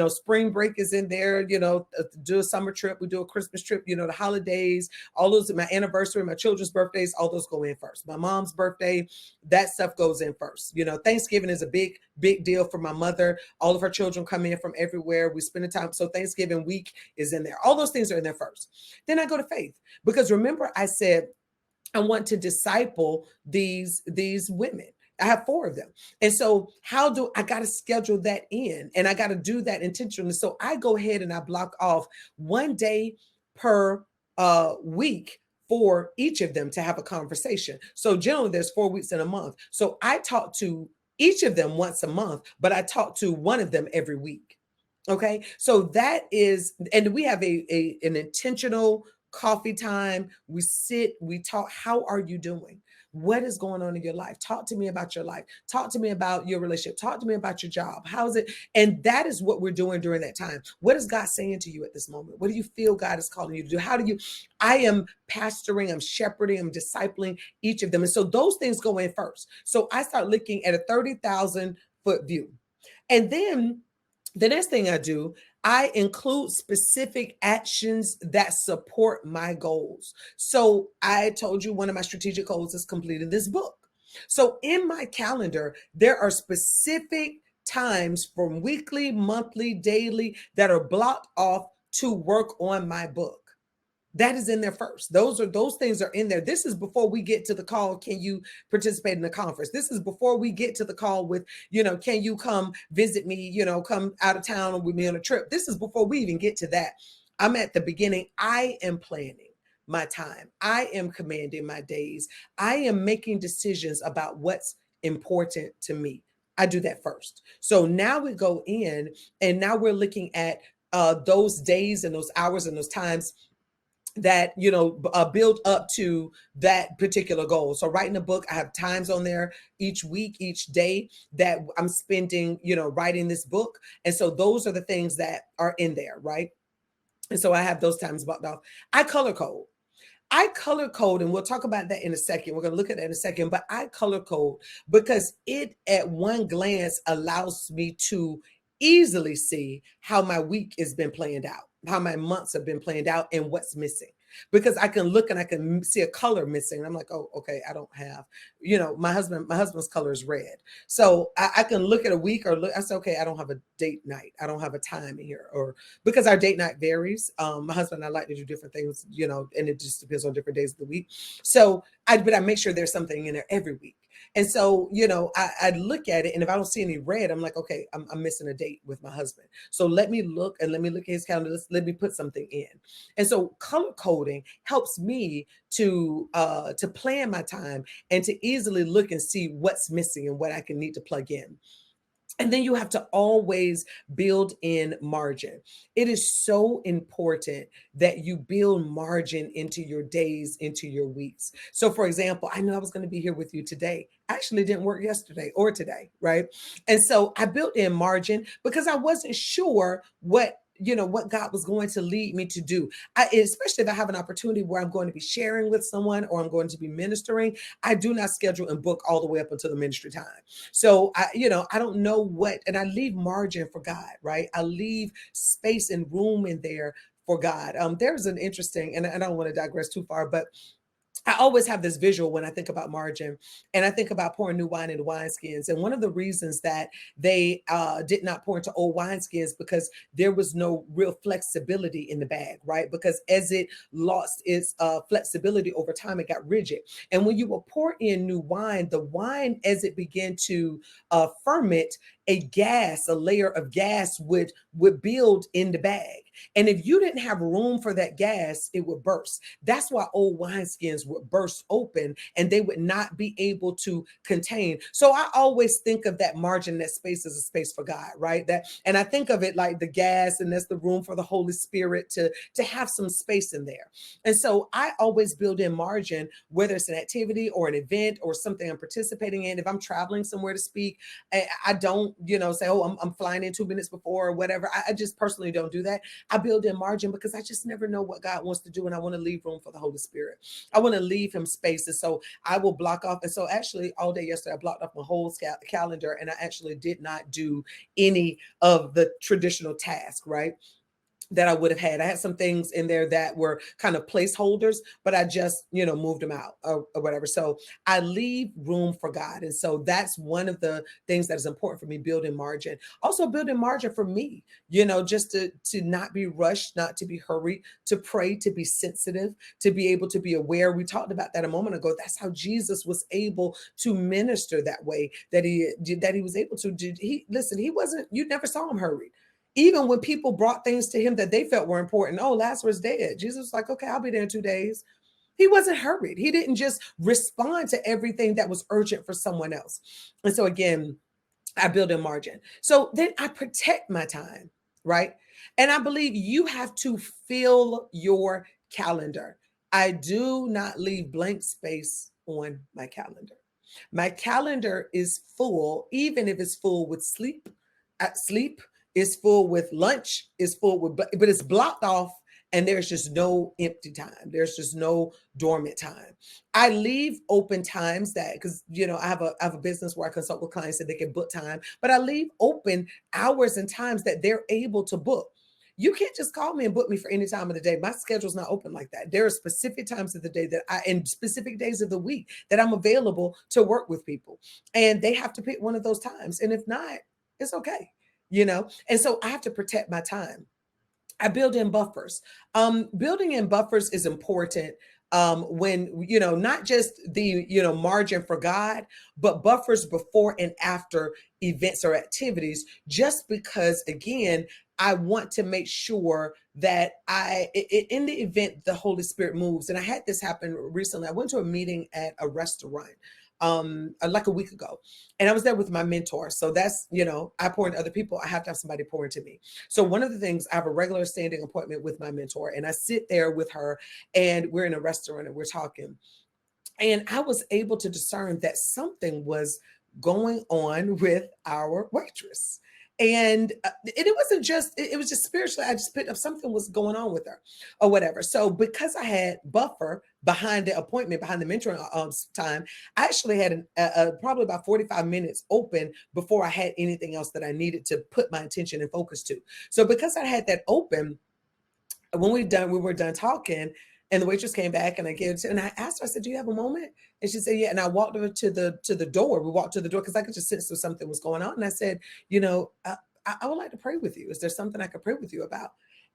A: spring break is in there, do a summer trip, we do a Christmas trip, the holidays, all those, my anniversary, my children's birthdays, all those go in first. My mom's birthday, that stuff goes in first. Thanksgiving is a big deal for my mother. All of her children come in from everywhere. We spend the time. So Thanksgiving week is in there. All those things are in there first. Then I go to faith, because remember I said, I want to disciple these women. I have 4 of them. And so I got to schedule that in, and I got to do that intentionally. So I go ahead and I block off one day per week for each of them to have a conversation. So generally there's 4 weeks in a month. So I talk to each of them once a month, but I talk to one of them every week. Okay. So that is, and we have an intentional coffee time. We sit, we talk. How are you doing? What is going on in your life? Talk to me about your life. Talk to me about your relationship. Talk to me about your job. How's it? And that is what we're doing during that time. What is God saying to you at this moment? What do you feel God is calling you to do? How do you? I am pastoring, I'm shepherding, I'm discipling each of them. And so those things go in first. So I start looking at a 30,000-foot view. And then the next thing I do, I include specific actions that support my goals. So I told you one of my strategic goals is completing this book. So in my calendar, there are specific times from weekly, monthly, daily that are blocked off to work on my book. That is in there first. Those things are in there. This is before we get to the call, can you participate in the conference? This is before we get to the call with, can you come visit me, come out of town with me on a trip. This is before we even get to that. I'm at the beginning. I am planning my time. I am commanding my days. I am making decisions about what's important to me. I do that first. So now we go in and now we're looking at those days and those hours and those times that build up to that particular goal. So writing a book, I have times on there each week, each day that I'm spending writing this book. And so those are the things that are in there, right? And so I have those times blocked off. I color code. And we'll talk about that in a second. We're going to look at that in a second, but I color code because it at one glance allows me to easily see how my week has been planned out, how my months have been planned out, and what's missing. Because I can look and I can see a color missing. I'm like, oh, okay, I don't have, my husband's color is red. So I can look at a week or look, I say, okay, I don't have a date night. I don't have a time in here, or because our date night varies. My husband and I like to do different things, and it just depends on different days of the week. So but I make sure there's something in there every week. And so, I look at it, and if I don't see any red, I'm like, okay, I'm missing a date with my husband. So let me look at his calendar. Let me put something in. And so color coding helps me to plan my time and to easily look and see what's missing and what I can need to plug in. And then you have to always build in margin. It is so important that you build margin into your days, into your weeks. So, for example, I knew I was going to be here with you today. Actually, didn't work yesterday or today, right? And so I built in margin because I wasn't sure what God was going to lead me to do. Especially if I have an opportunity where I'm going to be sharing with someone or I'm going to be ministering, I do not schedule and book all the way up until the ministry time. So I don't know what, and I leave margin for God, right? I leave space and room in there for God. There's an interesting, and I don't want to digress too far, but I always have this visual when I think about margin, and I think about pouring new wine into wineskins. And one of the reasons that they did not pour into old wineskins because there was no real flexibility in the bag, right? Because as it lost its flexibility over time, it got rigid. And when you will pour in new wine, the wine, as it began to ferment, a layer of gas would build in the bag. And if you didn't have room for that gas, it would burst. That's why old wineskins would burst open and they would not be able to contain. So I always think of that margin, that space as a space for God, right? And I think of it like the gas, and that's the room for the Holy Spirit to have some space in there. And so I always build in margin, whether it's an activity or an event or something I'm participating in. If I'm traveling somewhere to speak, I don't, say, oh, I'm flying in 2 minutes before or whatever. I just personally don't do that. I build in margin because I just never know what God wants to do. And I want to leave room for the Holy Spirit. I want to leave him space. And so I will block off. And so actually all day yesterday, I blocked off my whole calendar, and I actually did not do any of the traditional tasks, right? That I would have had. I had some things in there that were kind of placeholders, but I just, moved them out or whatever. So I leave room for God. And so that's one of the things that is important for me, building margin. Also building margin for me, just to not be rushed, not to be hurried, to pray, to be sensitive, to be able to be aware. We talked about that a moment ago. That's how Jesus was able to minister that way, that he was able to do. He wasn't, you never saw him hurried. Even when people brought things to him that they felt were important. Oh, Lazarus dead. Jesus was like, okay, I'll be there in 2 days. He wasn't hurried. He didn't just respond to everything that was urgent for someone else. And so again, I build in margin. So then I protect my time, right? And I believe you have to fill your calendar. I do not leave blank space on my calendar. My calendar is full, even if it's full with sleep. At sleep, it's full with lunch, it's full with, but it's blocked off, and there's just no empty time. There's just no dormant time. I leave open times that, because I have a business where I consult with clients so they can book time, but I leave open hours and times that they're able to book. You can't just call me and book me for any time of the day. My schedule's not open like that. There are specific times of the day and specific days of the week that I'm available to work with people. And they have to pick one of those times. And if not, it's okay. And so I have to protect my time. I build in buffers. Building in buffers is important, when, not just the, margin for God, but buffers before and after events or activities, just because, again, I want to make sure that in the event the Holy Spirit moves. And I had this happen recently. I went to a meeting at a restaurant like a week ago, and I was there with my mentor. So that's, I pour into other people. I have to have somebody pour into me. So one of the things, I have a regular standing appointment with my mentor, and I sit there with her, and we're in a restaurant and we're talking. And I was able to discern that something was going on with our waitress. And it wasn't just, it was just spiritually. I just picked up something was going on with her or whatever. So because I had buffer behind the appointment, behind the mentoring time, I actually had probably about 45 minutes open before I had anything else that I needed to put my attention and focus to. So because I had that open, when we were done talking, and the waitress came back, and and I asked her, I said, "Do you have a moment?" And she said, "Yeah." And I walked over to the door. We walked to the door because I could just sense that something was going on. And I said, I would like to pray with you. Is there something I could pray with you about?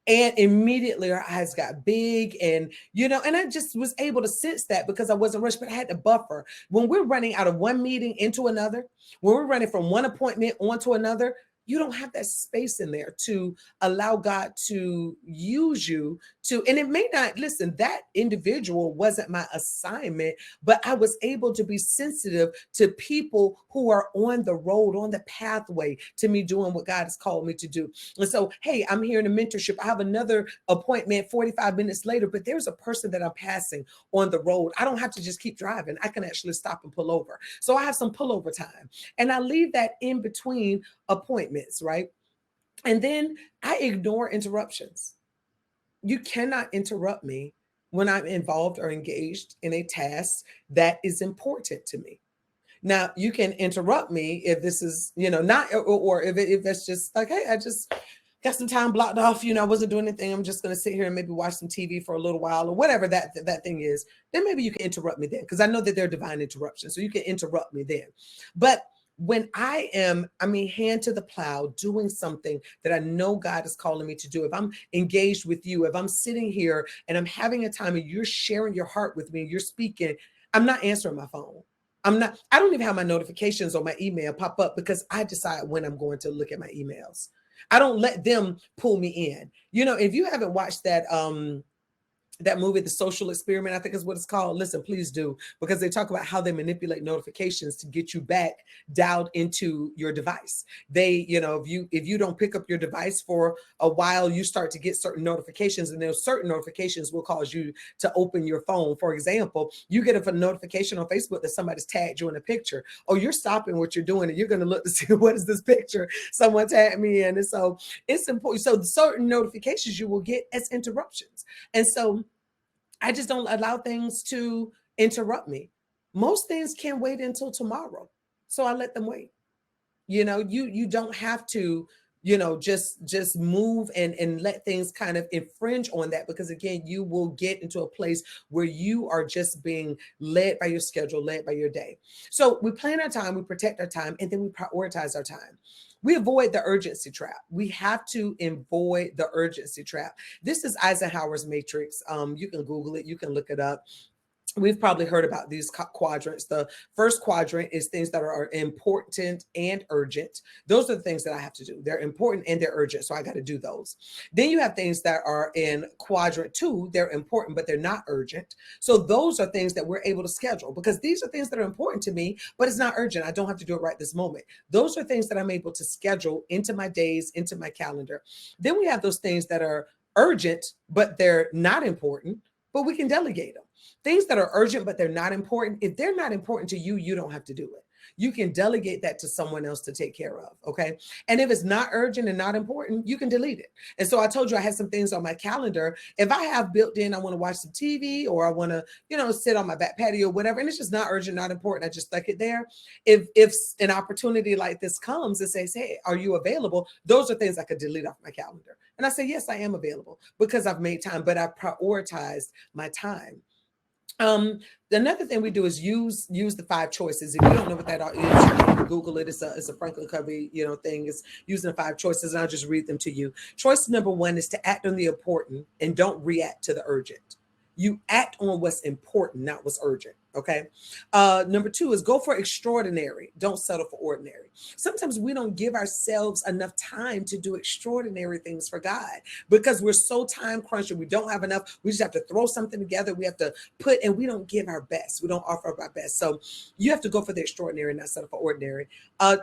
A: And immediately her eyes got big, and and I just was able to sense that because I wasn't rushed, but I had to buffer. When we're running out of one meeting into another, when we're running from one appointment onto another, you don't have that space in there to allow God to use you and it may not, listen, that individual wasn't my assignment, but I was able to be sensitive to people who are on the road, on the pathway to me doing what God has called me to do. And so, hey, I'm here in a mentorship. I have another appointment 45 minutes later, but there's a person that I'm passing on the road. I don't have to just keep driving. I can actually stop and pull over. So I have some pullover time, and I leave that in between appointments, right? And then I ignore interruptions. You cannot interrupt me when I'm involved or engaged in a task that is important to me. Now, you can interrupt me if this is, not, or if that's just like, hey, I just got some time blocked off, I wasn't doing anything. I'm just going to sit here and maybe watch some TV for a little while or whatever that thing is. Then maybe you can interrupt me then, because I know that they're divine interruptions. So you can interrupt me then. But when I am, hand to the plow, doing something that I know God is calling me to do, if I'm engaged with you, if I'm sitting here and I'm having a time and you're sharing your heart with me, and you're speaking, I'm not answering my phone. I don't even have my notifications or my email pop up, because I decide when I'm going to look at my emails. I don't let them pull me in. If you haven't watched that movie, The Social Experiment, I think is what it's called. Listen, please do, because they talk about how they manipulate notifications to get you back dialed into your device. They, if you don't pick up your device for a while, you start to get certain notifications, and those certain notifications will cause you to open your phone. For example, you get a notification on Facebook that somebody's tagged you in a picture. Oh, you're stopping what you're doing, and you're going to look to see, what is this picture someone tagged me in? And so it's important. So the certain notifications you will get as interruptions. And so I just don't allow things to interrupt me. Most things can wait until tomorrow, so I let them wait. You don't have to, just move and let things kind of infringe on that, because again, you will get into a place where you are just being led by your schedule, led by your day. So we plan our time, we protect our time, and then we prioritize our time. We avoid the urgency trap. We have to avoid the urgency trap. This is Eisenhower's matrix. You can Google it, you can look it up. We've probably heard about these quadrants. The first quadrant is things that are important and urgent. Those are the things that I have to do. They're important and they're urgent, so I got to do those. Then you have things that are in quadrant 2. They're important, but they're not urgent. So those are things that we're able to schedule, because these are things that are important to me, but it's not urgent. I don't have to do it right this moment. Those are things that I'm able to schedule into my days, into my calendar. Then we have those things that are urgent, but they're not important, but we can delegate them. Things that are urgent, but they're not important, if they're not important to you, you don't have to do it. You can delegate that to someone else to take care of. Okay. And if it's not urgent and not important, you can delete it. And so I told you I had some things on my calendar. If I have built in, I want to watch some TV, or I want to, sit on my back patio, whatever, and it's just not urgent, not important, I just stuck it there. If an opportunity like this comes and says, hey, are you available? Those are things I could delete off my calendar. And I say, yes, I am available, because I've made time, but I prioritized my time. Another thing we do is use the 5 choices. If you don't know what that is, you can Google it. It's a Franklin Covey, thing. It's using the 5 choices, and I'll just read them to you. Choice number 1 is to act on the important and don't react to the urgent. You act on what's important, not what's urgent. Okay. Number 2 is go for extraordinary. Don't settle for ordinary. Sometimes we don't give ourselves enough time to do extraordinary things for God because we're so time crunched and we don't have enough. We just have to throw something together. We have to and we don't give our best. We don't offer up our best. So you have to go for the extraordinary, not settle for ordinary.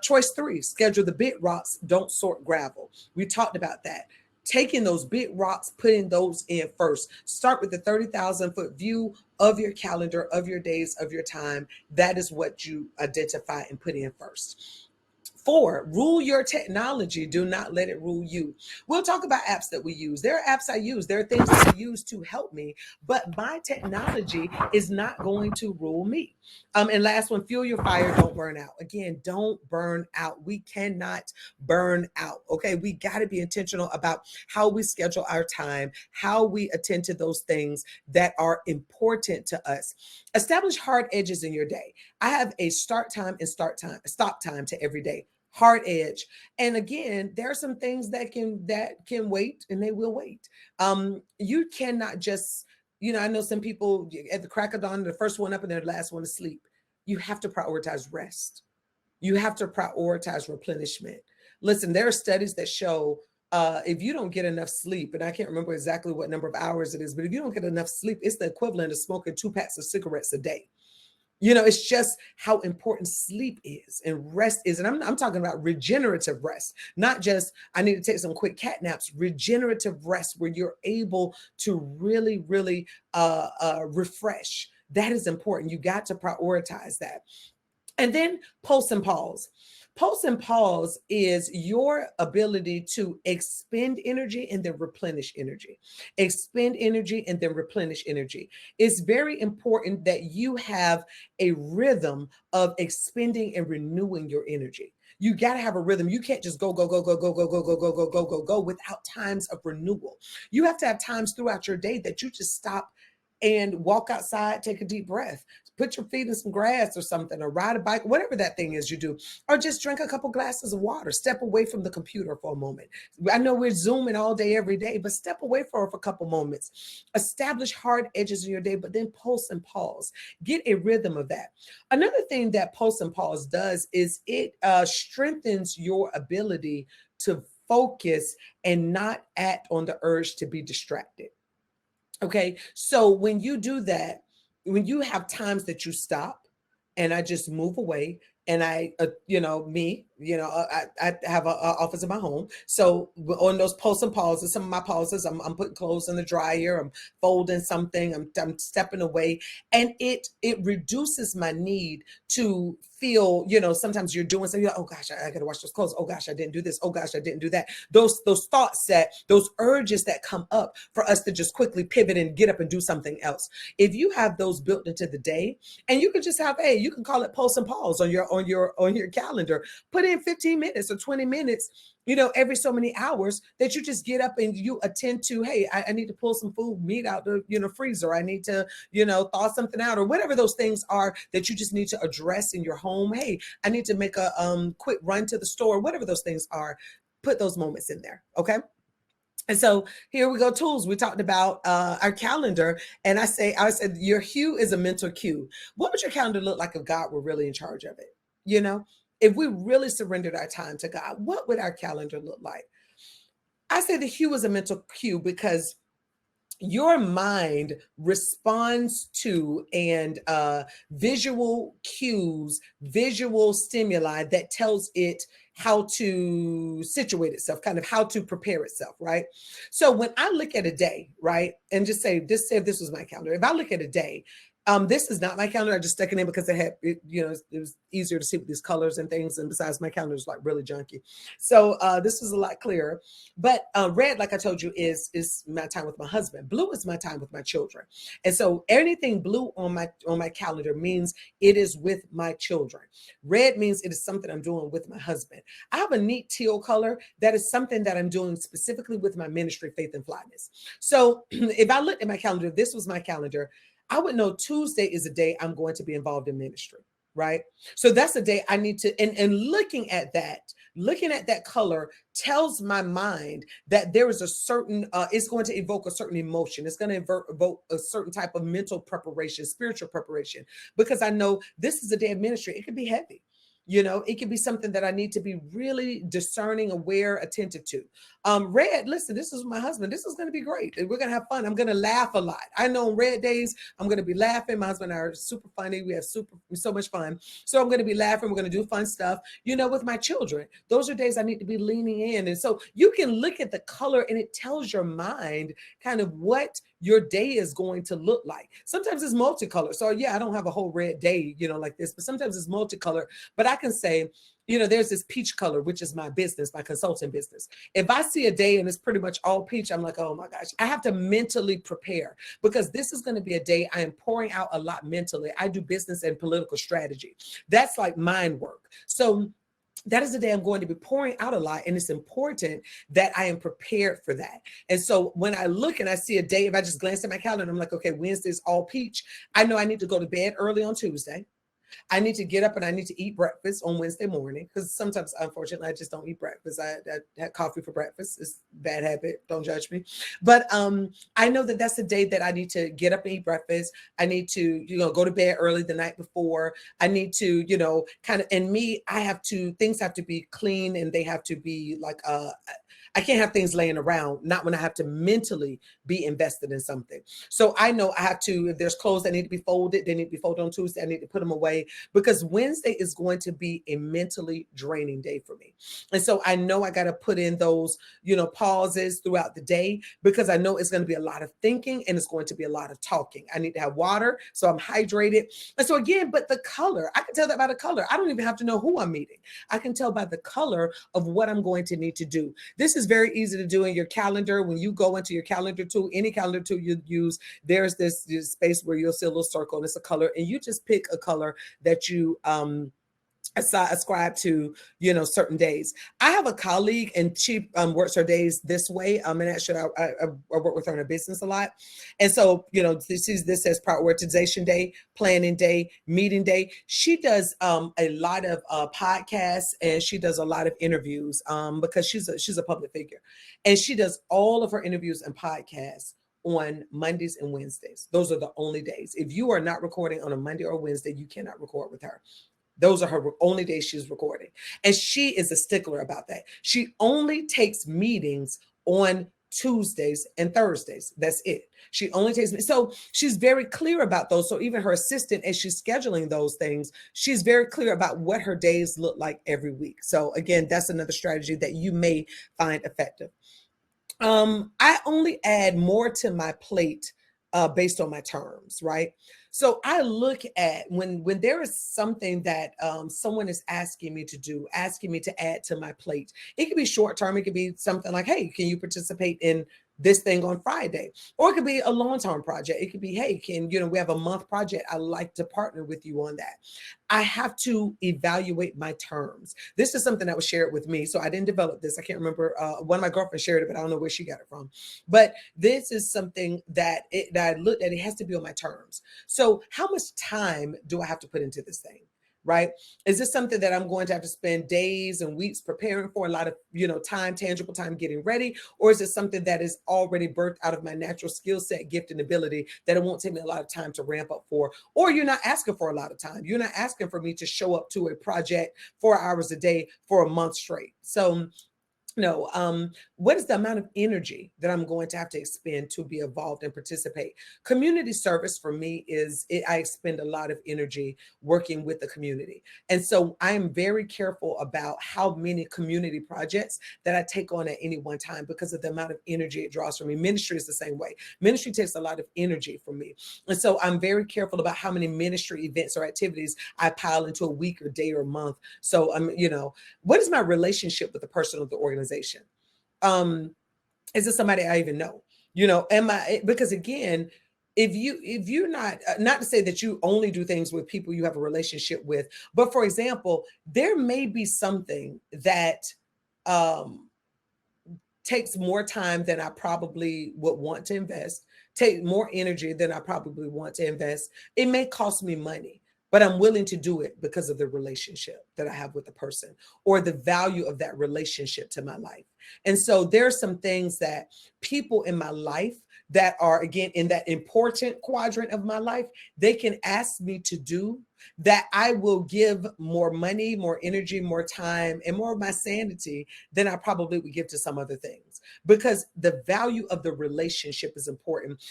A: Choice 3, schedule the big rocks. Don't sort gravel. We talked about that. Taking those big rocks, putting those in first. Start with the 30,000-foot view of your calendar, of your days, of your time. That is what you identify and put in first. 4, rule your technology. Do not let it rule you. We'll talk about apps that we use. There are apps I use. There are things that I use to help me, but my technology is not going to rule me. And last one, fuel your fire. Don't burn out. Again, don't burn out. We cannot burn out. Okay. We got to be intentional about how we schedule our time, how we attend to those things that are important to us. Establish hard edges in your day. I have a start time and stop time to every day. Hard edge. And again, there are some things that can wait, and they will wait. You cannot just, I know some people at the crack of dawn, the first one up and they're the last one to sleep. You have to prioritize rest. You have to prioritize replenishment. Listen, there are studies that show if you don't get enough sleep, and I can't remember exactly what number of hours it is, but if you don't get enough sleep, it's the equivalent of smoking 2 packs of cigarettes a day. It's just how important sleep is and rest is. And I'm talking about regenerative rest, not just I need to take some quick cat naps. Regenerative rest where you're able to really, really refresh. That is important. You got to prioritize that. And then pulse and pause. Pulse and pause is your ability to expend energy and then replenish energy. Expend energy and then replenish energy. It's very important that you have a rhythm of expending and renewing your energy. You got to have a rhythm. You can't just go, go, go, go, go, go, go, go, go, go, go, go, go without times of renewal. You have to have times throughout your day that you just stop and walk outside, take a deep breath, put your feet in some grass or something, or ride a bike, whatever that thing is you do, or just drink a couple glasses of water, step away from the computer for a moment. I know we're Zooming all day, every day, but step away for a couple moments. Establish hard edges in your day, but then pulse and pause. Get a rhythm of that. Another thing that pulse and pause does is it strengthens your ability to focus and not act on the urge to be distracted. Okay. So when you do that, when you have times that you stop and I just move away and I have an office in my home. So on those pulse and pauses, some of my pauses, I'm putting clothes in the dryer, I'm folding something, I'm stepping away, and it reduces my need to feel, sometimes you're doing something, oh gosh, I gotta wash those clothes. Oh gosh, I didn't do this. Oh gosh, I didn't do that. Those thoughts those urges that come up for us to just quickly pivot and get up and do something else. If you have those built into the day, and you can just have, you can call it pulse and pause on your calendar. Put in 15 minutes or 20 minutes, every so many hours that you just get up and you attend to, hey, I need to pull some meat out the, freezer. I need to, thaw something out, or whatever those things are that you just need to address in your home. Hey, I need to make a quick run to the store, whatever those things are. Put those moments in there. Okay. And so here we go. Tools. We talked about our calendar, and I said your hue is a mental cue. What would your calendar look like if God were really in charge of it? If we really surrendered our time to God, what would our calendar look like? I say the hue is a mental cue because your mind responds to and visual cues, visual stimuli that tells it how to situate itself, kind of how to prepare itself, right? So when I look at a day, right, and just say if this was my calendar, if I look at a day, this is not my calendar. I just stuck it in because it was easier to see with these colors and things. And besides, my calendar is like really junky, so this was a lot clearer. But red, like I told you, is my time with my husband. Blue is my time with my children. And so anything blue on my calendar means it is with my children. Red means it is something I'm doing with my husband. I have a neat teal color that is something that I'm doing specifically with my ministry, Faith and Flyness. So if I looked at my calendar, if this was my calendar, I would know Tuesday is a day I'm going to be involved in ministry, right? So that's a day I need to, and looking at that color tells my mind that there is a certain, it's going to evoke a certain emotion. It's going to evoke a certain type of mental preparation, spiritual preparation, because I know this is a day of ministry. It could be heavy. It could be something that I need to be really discerning, aware, attentive to. Red, listen, this is my husband. This is going to be great. We're going to have fun. I'm going to laugh a lot. I know on red days, I'm going to be laughing. My husband and I are super funny. We have so much fun. So I'm going to be laughing. We're going to do fun stuff, with my children. Those are days I need to be leaning in. And so you can look at the color and it tells your mind kind of what your day is going to look like. Sometimes it's multicolored. So yeah, I don't have a whole red day, like this, but sometimes it's multicolored. But I can say, there's this peach color, which is my business, my consulting business. If I see a day and it's pretty much all peach, I'm like, oh my gosh, I have to mentally prepare, because this is going to be a day I am pouring out a lot mentally. I do business and political strategy. That's like mind work. So that is the day I'm going to be pouring out a lot. And it's important that I am prepared for that. And so when I look and I see a day, if I just glance at my calendar, I'm like, okay, Wednesday's all peach. I know I need to go to bed early on Tuesday. I need to get up and I need to eat breakfast on Wednesday morning, because sometimes, unfortunately, I just don't eat breakfast. I had coffee for breakfast. It's a bad habit. Don't judge me. But I know that that's the day that I need to get up and eat breakfast. I need to, go to bed early the night before. I need to, kind of, and me, things have to be clean, and they have to be like, I can't have things laying around, not when I have to mentally be invested in something. So I know I have to, if there's clothes that need to be folded, they need to be folded on Tuesday. I need to put them away, because Wednesday is going to be a mentally draining day for me. And so I know I got to put in those, pauses throughout the day, because I know it's going to be a lot of thinking and it's going to be a lot of talking. I need to have water, so I'm hydrated. And so again, but the color, I can tell that by the color. I don't even have to know who I'm meeting. I can tell by the color of what I'm going to need to do. This is very easy to do in your calendar. When you go into your calendar tool, any calendar tool you use, there's this space where you'll see a little circle and it's a color, and you just pick a color that you ascribe to, certain days. I have a colleague, and she works her days this way. And actually, I work with her in her business a lot. And so, this says prioritization day, planning day, meeting day. She does a lot of podcasts, and she does a lot of interviews because she's a public figure, and she does all of her interviews and podcasts on Mondays and Wednesdays. Those are the only days. If you are not recording on a Monday or Wednesday, you cannot record with her. Those are her only days she's recording. And she is a stickler about that. She only takes meetings on Tuesdays and Thursdays. That's it. She only takes me. So she's very clear about those. So even her assistant, as she's scheduling those things, she's very clear about what her days look like every week. So again, that's another strategy that you may find effective. I only add more to my plate based on my terms, right? So I look at when there is something that someone is asking me to do, asking me to add to my plate. It could be short term. It could be something like, hey, can you participate in this thing on Friday? Or it could be a long-term project. It could be, hey, we have a month project. I'd like to partner with you on that. I have to evaluate my terms. This is something that was shared with me. So I didn't develop this. I can't remember. One of my girlfriends shared it, but I don't know where she got it from. But this is something that I looked at. It has to be on my terms. So how much time do I have to put into this thing? Right? Is this something that I'm going to have to spend days and weeks preparing for, a lot of, time, tangible time getting ready? Or is it something that is already birthed out of my natural skill set, gift, and ability that it won't take me a lot of time to ramp up for? Or you're not asking for a lot of time. You're not asking for me to show up to a project 4 hours a day for a month straight. So No, what is the amount of energy that I'm going to have to expend to be involved and participate? Community service for me I expend a lot of energy working with the community. And so I am very careful about how many community projects that I take on at any one time because of the amount of energy it draws from me. Ministry is the same way. Ministry takes a lot of energy from me. And so I'm very careful about how many ministry events or activities I pile into a week or day or month. So what is my relationship with the person or the organization? Um, is it somebody I even know? Am I, because again, if you're not to say that you only do things with people you have a relationship with, but for example, there may be something that um takes more time than I probably would want to invest, take more energy than I probably want to invest. It may cost me money, but I'm willing to do it because of the relationship that I have with the person or the value of that relationship to my life. And so there are some things that people in my life that are, again, in that important quadrant of my life, they can ask me to do that I will give more money, more energy, more time, and more of my sanity than I probably would give to some other things, because the value of the relationship is important.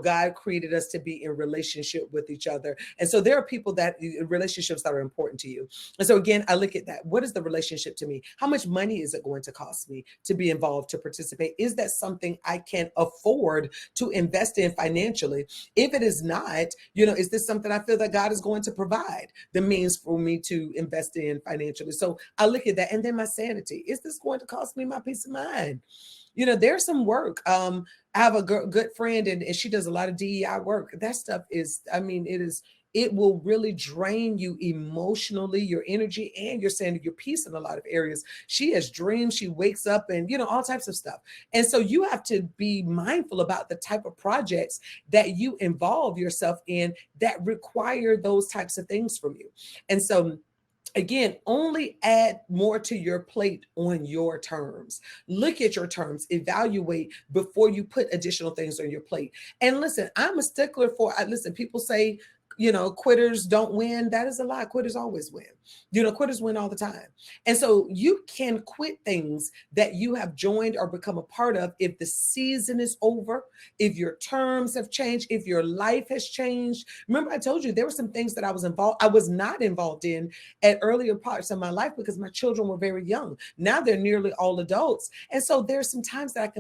A: God created us to be in relationship with each other. And so there are people that relationships that are important to you. And so again, I look at that. What is the relationship to me? How much money is it going to cost me to be involved, to participate? Is that something I can afford to invest in financially? If it is not, is this something I feel that God is going to provide the means for me to invest in financially? So I look at that. And then my sanity. Is this going to cost me my peace of mind? There's some work. I have a good friend, and she does a lot of DEI work. That stuff is, it will really drain you emotionally, your energy, and your sanity, your peace in a lot of areas. She has dreams. She wakes up and, all types of stuff. And so you have to be mindful about the type of projects that you involve yourself in that require those types of things from you. And so again, only add more to your plate on your terms. Look at your terms, evaluate before you put additional things on your plate. And listen, I'm a stickler for, listen, people say, quitters don't win. That is a lie. Quitters always win. Quitters win all the time. And so you can quit things that you have joined or become a part of if the season is over, if your terms have changed, if your life has changed. Remember, I told you there were some things that I was not involved in at earlier parts of my life because my children were very young. Now they're nearly all adults. And so there's some times that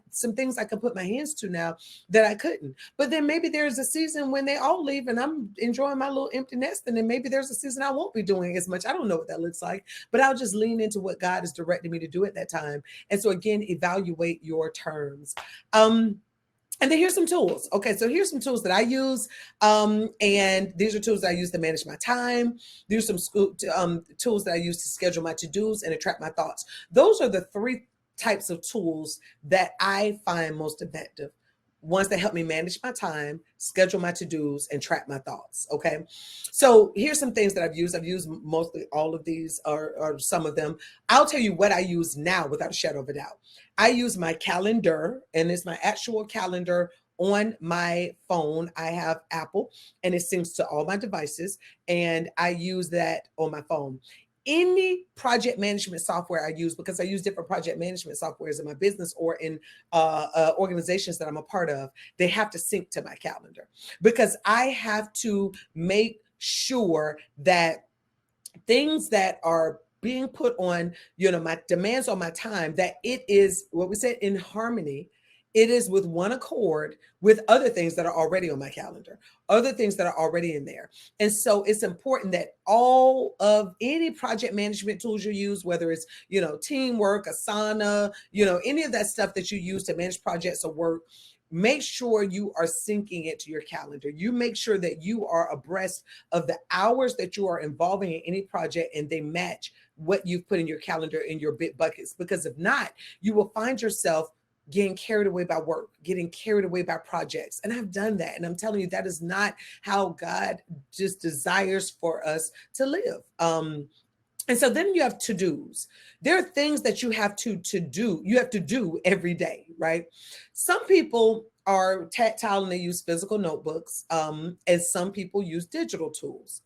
A: some things I can put my hands to now that I couldn't. But then maybe there's a season when they all leave and I'm enjoying my little empty nest. And then maybe there's a season I won't be doing as much. I don't know what that looks like, but I'll just lean into what God is directing me to do at that time. And so again, evaluate your terms. And then here's some tools. Okay, so here's some tools that I use. And these are tools that I use to manage my time. These are some tools that I use to schedule my to-dos and to track my thoughts. Those are the three types of tools that I find most effective. Ones that help me manage my time, schedule my to-dos, and track my thoughts. Okay. So here's some things that I've used. I've used mostly all of these or some of them. I'll tell you what I use now without a shadow of a doubt. I use my calendar, and it's my actual calendar on my phone. I have Apple and it syncs to all my devices, and I use that on my phone. Any project management software I use, because I use different project management softwares in my business or in organizations that I'm a part of, they have to sync to my calendar because I have to make sure that things that are being put on, my demands on my time, that it is what we said in harmony. It is with one accord with other things that are already on my calendar, other things that are already in there. And so it's important that all of any project management tools you use, whether it's, teamwork, Asana, any of that stuff that you use to manage projects or work, make sure you are syncing it to your calendar. You make sure that you are abreast of the hours that you are involving in any project and they match what you've put in your calendar in your bit buckets. Because if not, you will find yourself getting carried away by work, getting carried away by projects. And I've done that. And I'm telling you, that is not how God just desires for us to live. And so then you have to-dos. There are things that you have to do. You have to do every day, right? Some people are tactile and they use physical notebooks, and some people use digital tools.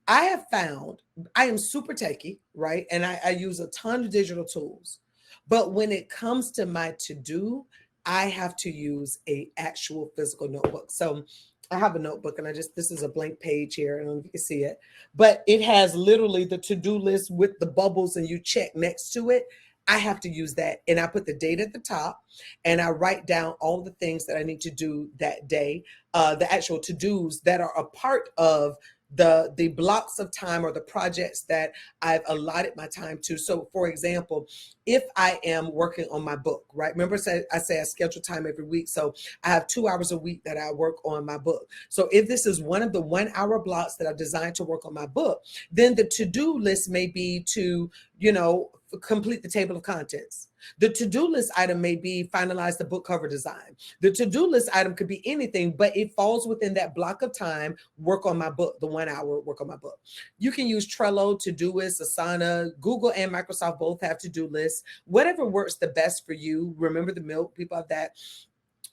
A: I have found I am super techie, right? And I use a ton of digital tools. But when it comes to my to-do, I have to use a actual physical notebook. So I have a notebook, and this is a blank page here. I don't know if you can see it, but it has literally the to-do list with the bubbles and you check next to it. I have to use that. And I put the date at the top, and I write down all the things that I need to do that day, the actual to-dos that are a part of the blocks of time or the projects that I've allotted my time to. So for example, if I am working on my book, right? Remember I say I schedule time every week. So I have 2 hours a week that I work on my book. So if this is one of the 1 hour blocks that I've designed to work on my book, then the to-do list may be to, complete the table of contents. The to-do list item may be finalize the book cover design. The to-do list item could be anything, but it falls within that block of time, work on my book, the 1 hour work on my book. You can use Trello, Todoist, Asana. Google and Microsoft both have to-do lists. Whatever works the best for you. Remember the milk, people have that.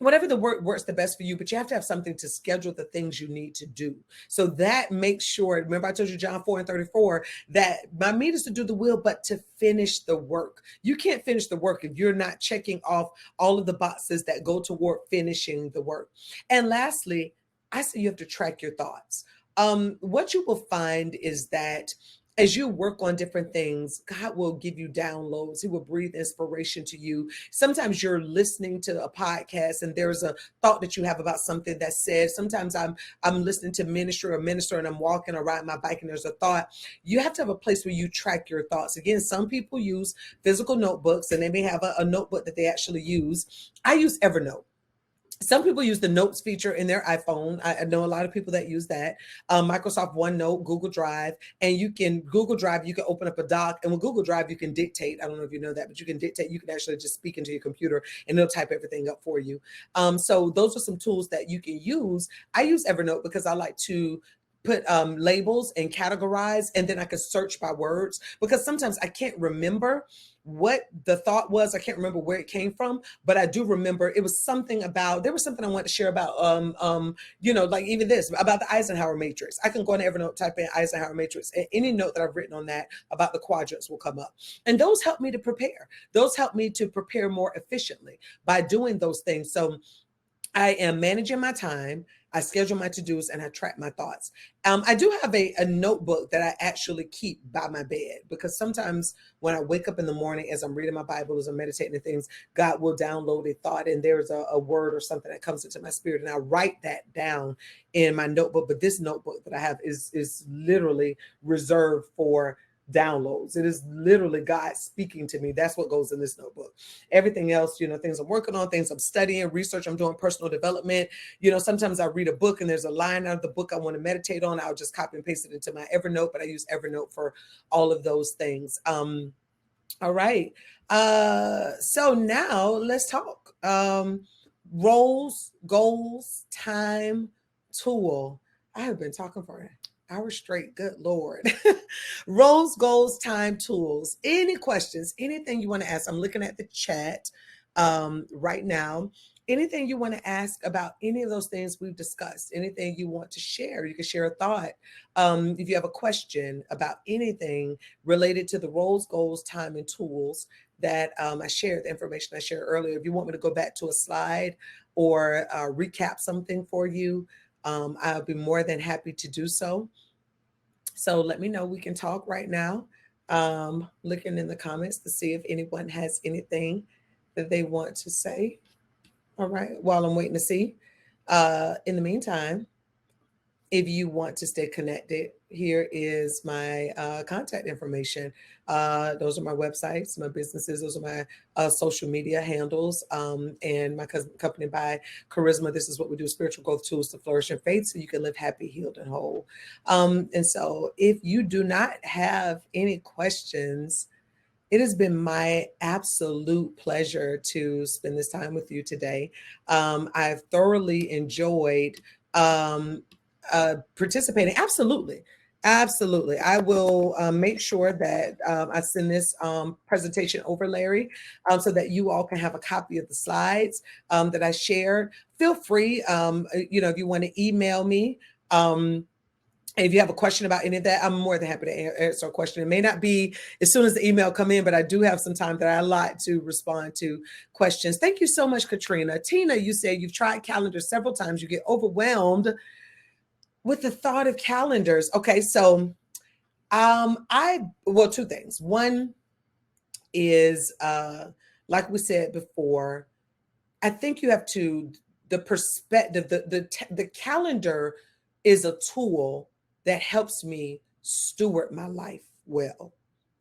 A: Whatever the work works the best for you, but you have to have something to schedule the things you need to do. So that makes sure, remember I told you John 4:34, that my meat is to do the will, but to finish the work. You can't finish the work if you're not checking off all of the boxes that go toward finishing the work. And lastly, I say you have to track your thoughts. What you will find is that as you work on different things, God will give you downloads. He will breathe inspiration to you. Sometimes you're listening to a podcast and there's a thought that you have about something that's said. Sometimes I'm listening to minister and I'm walking or riding my bike and there's a thought. You have to have a place where you track your thoughts. Again, some people use physical notebooks and they may have a notebook that they actually use. I use Evernote. Some people use the notes feature in their iPhone. I know a lot of people that use that. Microsoft OneNote, Google Drive, and Google Drive, you can open up a doc, and with Google Drive, you can dictate. I don't know if you know that, but you can dictate. You can actually just speak into your computer and it'll type everything up for you. So those are some tools that you can use. I use Evernote because I like to put labels and categorize, and then I can search by words, because sometimes I can't remember what the thought was. I can't remember where it came from, but I do remember there was something I wanted to share about, like even this about the Eisenhower matrix. I can go on Evernote, type in Eisenhower matrix, and any note that I've written on that about the quadrants will come up. And those help me to prepare. Those help me to prepare more efficiently by doing those things. So I am managing my time. I schedule my to-dos and I track my thoughts. I do have a notebook that I actually keep by my bed, because sometimes when I wake up in the morning, as I'm reading my Bible, as I'm meditating and things, God will download a thought and there's a word or something that comes into my spirit, and I write that down in my notebook. But this notebook that I have is literally reserved for downloads. It is literally God speaking to me. That's what goes in this notebook. Everything else, things I'm working on, things I'm studying, research, I'm doing personal development. Sometimes I read a book and there's a line out of the book I want to meditate on. I'll just copy and paste it into my Evernote, but I use Evernote for all of those things. All right. So now let's talk. Roles, goals, time, tool. I have been talking for an hour straight. Good Lord. Roles, goals, time, tools. Any questions, anything you want to ask? I'm looking at the chat right now. Anything you want to ask about any of those things we've discussed, anything you want to share, you can share a thought. If you have a question about anything related to the roles, goals, time, and tools that I shared, the information I shared earlier, if you want me to go back to a slide or recap something for you, I'll be more than happy to do so. So let me know. We can talk right now. Looking in the comments to see if anyone has anything that they want to say. All right, while I'm waiting to see. In the meantime, if you want to stay connected, here is my contact information. Those are my websites, my businesses. Those are my social media handles, and my company by Charisma. This is what we do: spiritual growth tools to flourish in faith, so you can live happy, healed, and whole. And so if you do not have any questions, it has been my absolute pleasure to spend this time with you today. I've thoroughly enjoyed participating. Absolutely. Absolutely. I will make sure that I send this presentation over, Larry, so that you all can have a copy of the slides that I shared. Feel free, if you want to email me. If you have a question about any of that, I'm more than happy to answer a question. It may not be as soon as the email come in, but I do have some time that I like to respond to questions. Thank you so much, Katrina. Tina, you said you've tried calendars several times. You get overwhelmed with the thought of calendars. Okay, so well, two things. One is like we said before, I think you have to the perspective, the calendar is a tool that helps me steward my life well.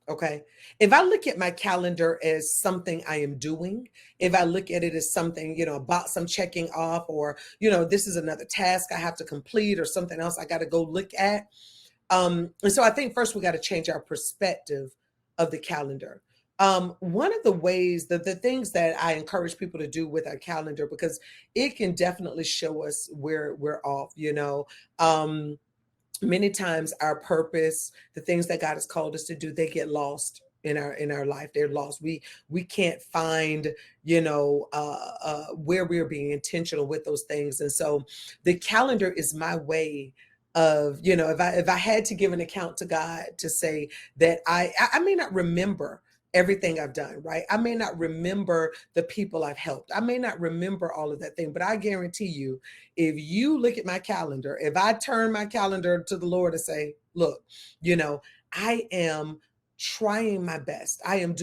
A: Okay. If I look at my calendar as something I am doing, if I look at it as something, about some checking off, or, this is another task I have to complete or something else I got to go look at. And so I think first we got to change our perspective of the calendar. One of the ways that the things that I encourage people to do with our calendar, because it can definitely show us where we're off, many times our purpose, the things that God has called us to do, they get lost in our life. They're lost. We can't find, where we're being intentional with those things. And so the calendar is my way of, if I had to give an account to God to say that I may not remember everything I've done, right? I may not remember the people I've helped. I may not remember all of that thing, but I guarantee you, if you look at my calendar, if I turn my calendar to the Lord and say, look, I am trying my best. I'm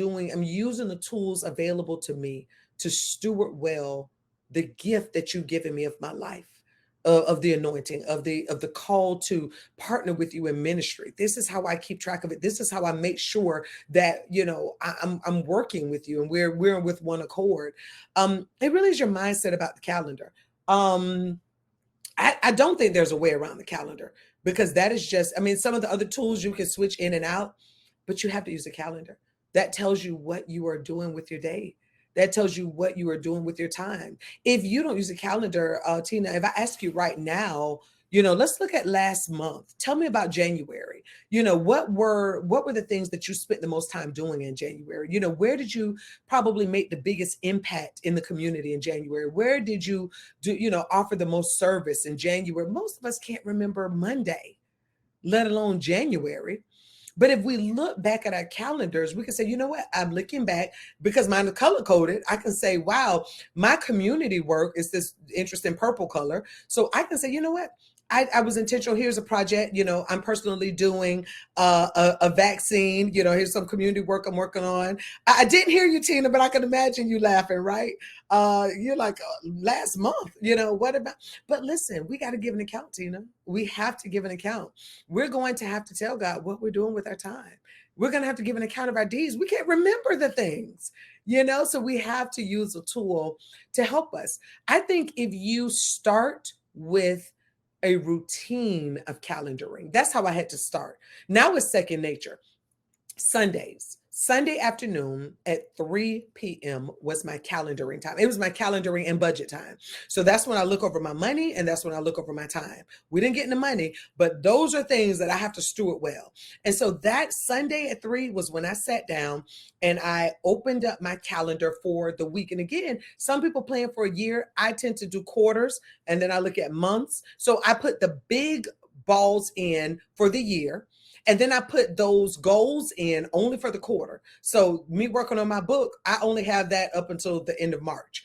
A: using the tools available to me to steward well the gift that you've given me of my life. Of the anointing, of the call to partner with you in ministry. This is how I keep track of it. This is how I make sure that I'm working with you and we're with one accord. It really is your mindset about the calendar. I don't think there's a way around the calendar, because that is just, some of the other tools you can switch in and out, but you have to use a calendar. That tells you what you are doing with your day. That tells you what you are doing with your time. If you don't use a calendar, Tina, if I ask you right now, let's look at last month. Tell me about January. What were the things that you spent the most time doing in January? Where did you probably make the biggest impact in the community in January? Where did you offer the most service in January? Most of us can't remember Monday, let alone January. But if we look back at our calendars, we can say, you know what? I'm looking back, because mine are color coded. I can say, wow, my community work is this interesting purple color. So I can say, you know what? I was intentional. Here's a project, I'm personally doing a vaccine. Here's some community work I'm working on. I didn't hear you, Tina, but I can imagine you laughing, right? You're like, last month, what about? But listen, we got to give an account, Tina. We have to give an account. We're going to have to tell God what we're doing with our time. We're going to have to give an account of our deeds. We can't remember the things, so we have to use a tool to help us. I think if you start with a routine of calendaring, that's how I had to start. Now it's second nature. Sunday afternoon at 3 p.m. was my calendaring time. It was my calendaring and budget time. So that's when I look over my money, and that's when I look over my time. We didn't get into money, but those are things that I have to steward well. And so that Sunday at 3 was when I sat down and I opened up my calendar for the week. And again, some people plan for a year. I tend to do quarters, and then I look at months. So I put the big balls in for the year. And then I put those goals in only for the quarter. So me working on my book, I only have that up until the end of March.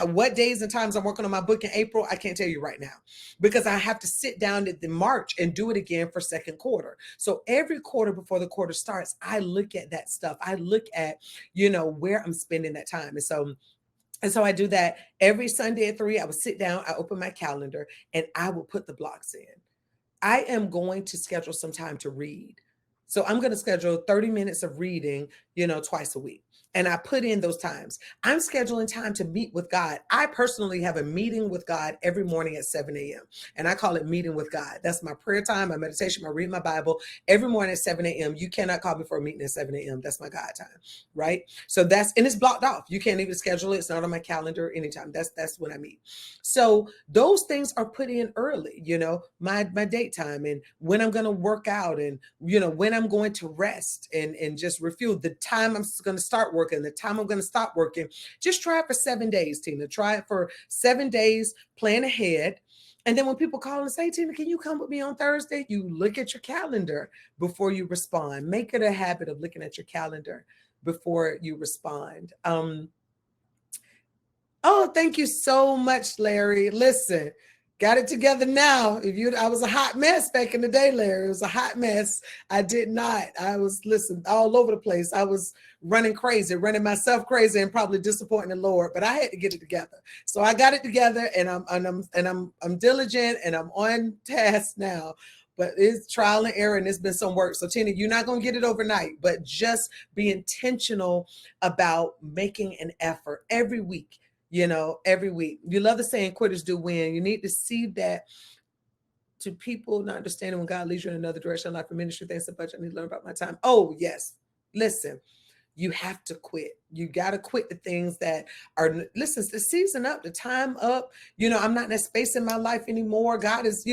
A: What days and times I'm working on my book in April, I can't tell you right now, because I have to sit down at the March and do it again for second quarter. So every quarter before the quarter starts, I look at that stuff. I look at, where I'm spending that time. And so I do that every Sunday at 3. I would sit down, I open my calendar, and I will put the blocks in. I am going to schedule some time to read. So I'm going to schedule 30 minutes of reading, twice a week. And I put in those times. I'm scheduling time to meet with God. I personally have a meeting with God every morning at 7 a.m. And I call it meeting with God. That's my prayer time, my meditation, my reading my Bible every morning at 7 a.m. You cannot call me for a meeting at 7 a.m. That's my God time, right? So and it's blocked off. You can't even schedule it. It's not on my calendar anytime. That's when I meet. So those things are put in early, my date time, and when I'm going to work out, and, when I'm going to rest and just refuel, the time I'm going to start working, the time I'm going to stop working. Just try it for 7 days, Tina. Try it for 7 days, plan ahead. And then when people call and say, Tina, can you come with me on Thursday? You look at your calendar before you respond. Make it a habit of looking at your calendar before you respond. Oh, thank you so much, Larry. Listen, got it together now. I was a hot mess back in the day, Larry. It was a hot mess. I did not. I was, listen, all over the place. I was running crazy, running myself crazy, and probably disappointing the Lord. But I had to get it together. So I got it together, and I'm diligent, and I'm on task now. But it's trial and error, and it's been some work. So Tina, you're not going to get it overnight, but just be intentional about making an effort every week. Every week. You love the saying, quitters do win. You need to see that to people not understanding when God leads you in another direction, like for ministry, things, a bunch. I need to learn about my time. Oh, yes. Listen, you have to quit. You got to quit the things that are, listen, it's the season up, the time up. I'm not in that space in my life anymore. God is,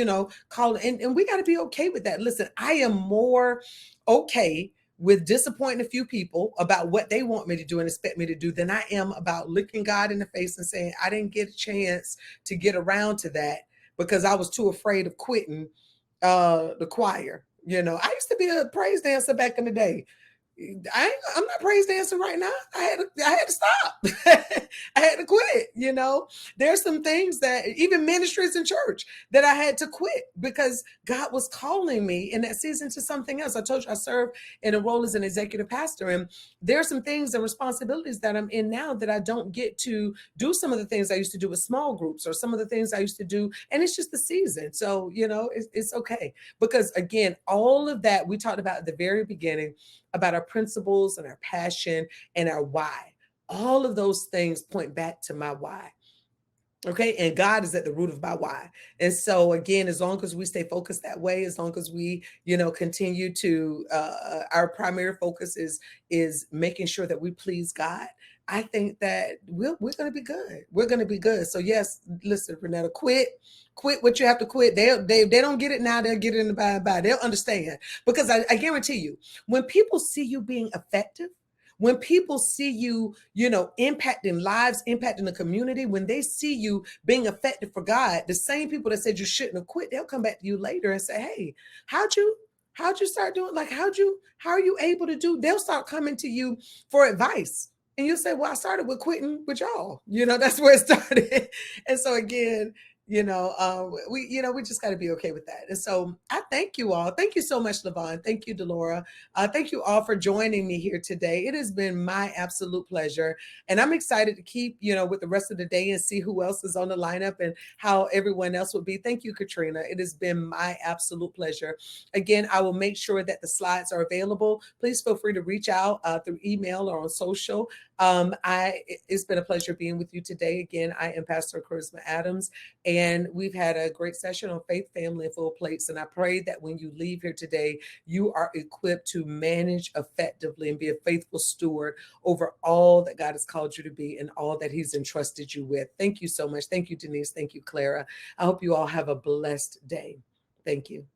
A: calling, and we got to be okay with that. Listen, I am more okay with disappointing a few people about what they want me to do and expect me to do than I am about looking God in the face and saying, I didn't get a chance to get around to that because I was too afraid of quitting the choir. I used to be a praise dancer back in the day. I'm not praise dancing right now. I had to stop. I had to quit. There's some things that even ministries in church that I had to quit because God was calling me in that season to something else. I told you I serve in a role as an executive pastor, and there's some things and responsibilities that I'm in now that I don't get to do some of the things I used to do with small groups or some of the things I used to do, and it's just the season. So it's okay, because again, all of that we talked about at the very beginning about our principles and our passion and our why. All of those things point back to my why. Okay. And God is at the root of my why. And so again, as long as we stay focused that way, as long as we, continue to, our primary focus is making sure that we please God. I think that we're going to be good. We're going to be good. So yes, listen, Renetta, quit what you have to quit. They don't get it now. They'll get it in the by and by. They'll understand, because I guarantee you, when people see you being effective, when people see you, impacting lives, impacting the community, when they see you being effective for God, the same people that said you shouldn't have quit, they'll come back to you later and say, hey, how'd you start doing? Like, how are you able to do? They'll start coming to you for advice. And you'll say, well, I started with quitting with y'all. That's where it started. And so again, we just got to be okay with that. And so I thank you all. Thank you so much, Levon. Thank you, Delora. Thank you all for joining me here today. It has been my absolute pleasure. And I'm excited to keep, with the rest of the day and see who else is on the lineup and how everyone else will be. Thank you, Katrina. It has been my absolute pleasure. Again, I will make sure that the slides are available. Please feel free to reach out through email or on social. It's been a pleasure being with you today. Again, I am Pastor Charisma Adams, and we've had a great session on faith, family, and full plates. And I pray that when you leave here today, you are equipped to manage effectively and be a faithful steward over all that God has called you to be and all that He's entrusted you with. Thank you so much. Thank you, Denise. Thank you, Clara. I hope you all have a blessed day. Thank you.